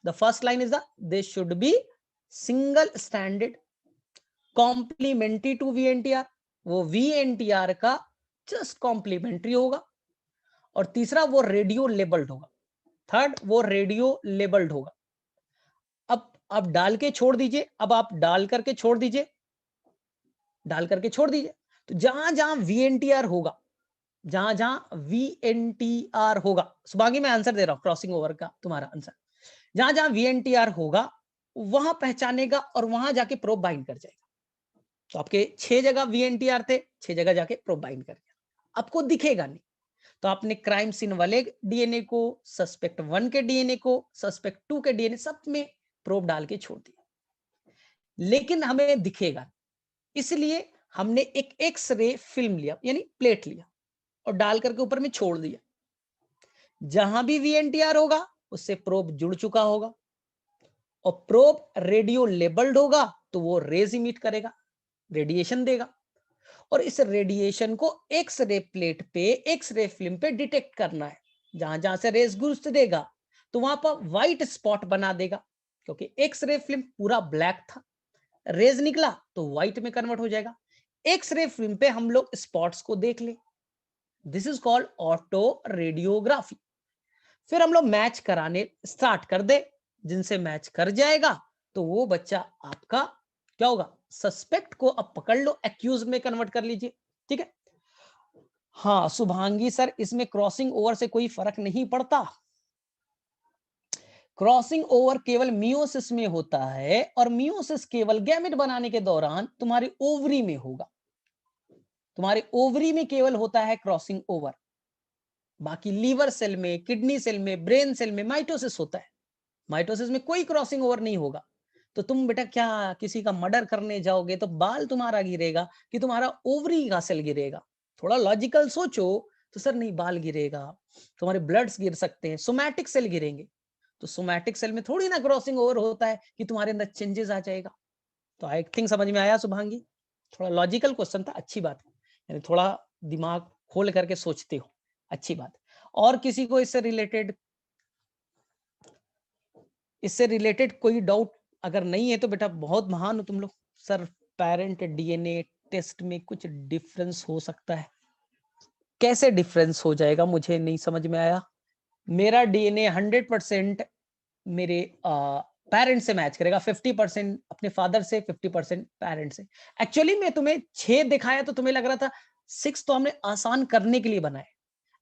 The first line is the they should be single standard complementary to VNTR, वो वीएनटीआर का जस्ट कॉम्प्लीमेंट्री होगा। और तीसरा वो रेडियो लेबल्ड होगा, थर्ड वो रेडियो लेबल्ड होगा। अब आप डाल के छोड़ दीजिए, अब आप डाल करके छोड़ दीजिए, डाल करके छोड़ दीजिए। तो जहां जहां वीएनटीआर होगा, जहां जहां वीएनटीआर होगा, सुभागी मैं आंसर दे रहा हूं क्रॉसिंग ओवर का तुम्हारा आंसर, जहां जहां वीएनटीआर होगा वहां पहचानेगा और वहां जाके प्रोब बाइंड कर जाएगा। तो आपके 6 जगह वीएनटीआर थे, 6 जगह जाके प्रोब बाइंड कर गया, आपको दिखेगा नहीं। तो आपने क्राइम सीन वाले डीएनए को, सस्पेक्ट 1 के डीएनए को, सस्पेक्ट 2 के डीएनए, सब में प्रोब डाल के छोड़ दिया, लेकिन हमें दिखेगा, इसलिए हमने एक एक्स-रे फिल्म लिया, यानी प्लेट लिया और डाल करके ऊपर में छोड़ दिया। जहां भी वीएनटीआर होगा उससे प्रोब जुड़ चुका होगा, और प्रोब रेडियो लेबल्ड होगा तो वो रेज इमिट करेगा, रेडिएशन देगा। और इस रेडिएशन को एक्स-रे प्लेट पे, एक्स-रे फिल्म पे डिटेक्ट करना है। जहां जहां से रेज गुजर देगा तो वहां पर व्हाइट स्पॉट बना देगा, क्योंकि एक्स-रे फिल्म पूरा ब्लैक था, रेज निकला तो व्हाइट में कन्वर्ट हो जाएगा। एक्स-रे फिल्म पे हम लोग स्पॉट्स को देख ले, this is called auto radiography. फिर हम लोग मैच कराने स्टार्ट कर दे, जिनसे मैच कर जाएगा तो वो बच्चा आपका क्या होगा, सस्पेक्ट को अब पकड़ लो, एक्यूज में कन्वर्ट कर लीजिए, ठीक है। हाँ शुभांगी सर, इसमें क्रॉसिंग ओवर से कोई फर्क नहीं पड़ता, क्रॉसिंग ओवर केवल मियोसिस में होता है, और मियोसिस केवल गैमेट बनाने के दौरान तुम्हारी ओवरी में होगा, तुम्हारे ओवरी में केवल होता है क्रॉसिंग ओवर। बाकी लीवर सेल में, किडनी सेल में, ब्रेन सेल में माइटोसिस होता है, माइटोसिस में कोई क्रॉसिंग ओवर नहीं होगा। तो तुम बेटा क्या किसी का मर्डर करने जाओगे तो बाल तुम्हारा गिरेगा कि तुम्हारा ओवरी का सेल गिरेगा, थोड़ा लॉजिकल सोचो। तो सर नहीं, बाल गिरेगा, तुम्हारे ब्लड्स गिर सकते हैं, सोमैटिक सेल गिरेंगे, तो सोमैटिक सेल में थोड़ी ना क्रॉसिंग ओवर होता है कि तुम्हारे अंदर चेंजेस आ जाएगा। तो आई थिंक समझ में आया शुभांगी, थोड़ा लॉजिकल क्वेश्चन था, अच्छी बात है, यानी थोड़ा दिमाग खोल करके सोचते हो, अच्छी बात। और किसी को इससे रिलेटेड कोई डाउट अगर नहीं है तो बेटा बहुत महान हो तुम लोग। सर पेरेंट डीएनए टेस्ट में कुछ डिफरेंस हो सकता है। कैसे डिफरेंस हो जाएगा मुझे नहीं समझ में आया। मेरा डीएनए 100% मेरे पेरेंट्स से मैच करेगा, 50% अपने फादर से, 50% पेरेंट्स से। एक्चुअली मैं तुम्हें 6 दिखाया तो तुम्हें लग रहा था 6 तो हमने आसान करने के लिए बनाए।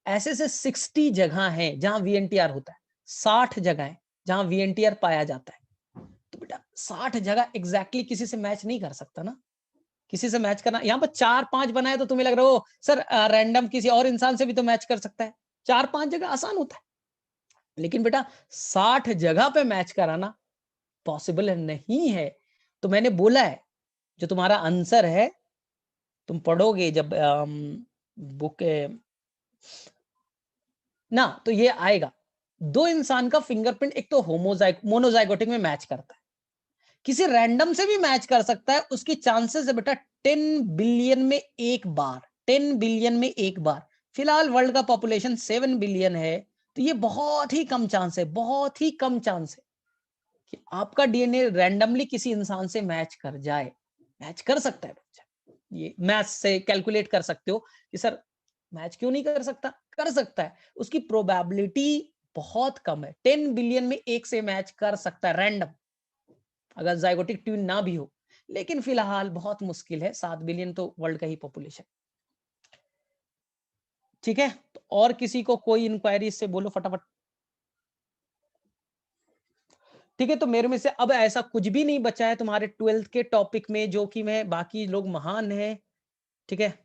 ऐसे से 60 जगह हैं जहां वीएनटीआर होता है, 60 जगह है जहां वीएनटीआर पाया जाता है। तो बेटा 60 जगह एग्जैक्टली किसी से मैच नहीं कर सकता ना, किसी से मैच करना। यहाँ पर 4-5 बनाए तो तुम्हें लग रहा हो सर रैंडम किसी और इंसान से भी तो मैच कर सकता है, 4-5 जगह आसान होता है। लेकिन बेटा 60 जगह पे मैच कराना पॉसिबल नहीं है। तो मैंने बोला है जो तुम्हारा आंसर है तुम पढ़ोगे जब बुक ना, तो ये आएगा 2 इंसान का फिंगरप्रिंट एक तो मोनोजाइगोटिक में मैच करता है, किसी रैंडम से भी मैच कर सकता है। उसकी चांसेस है बेटा 10 बिलियन में एक बार, 10 बिलियन में एक बार। फिलहाल वर्ल्ड का पॉपुलेशन 7 बिलियन है, तो ये बहुत ही कम चांस है, बहुत ही कम चांस है कि आपका डीएनए रैंडमली किसी इंसान से मैच कर जाए। मैच कर सकता है बच्चा, ये मैथ से कैलकुलेट कर सकते हो कि सर मैच क्यों नहीं कर सकता, कर सकता है। उसकी प्रोबेबिलिटी बहुत कम है, 10 बिलियन में एक से मैच कर सकता है रैंडम, अगर जाइगोटिक ट्विन ना भी हो। लेकिन फिलहाल बहुत मुश्किल है, 7 बिलियन तो वर्ल्ड का ही पॉपुलेशन। ठीक है, तो और किसी को कोई इंक्वायरी से बोलो फटाफट। ठीक है, तो मेरे में से अब ऐसा कुछ भी नहीं बचा है तुम्हारे 12th के टॉपिक में जो कि मैं बाकी लोग महान है। ठीक है,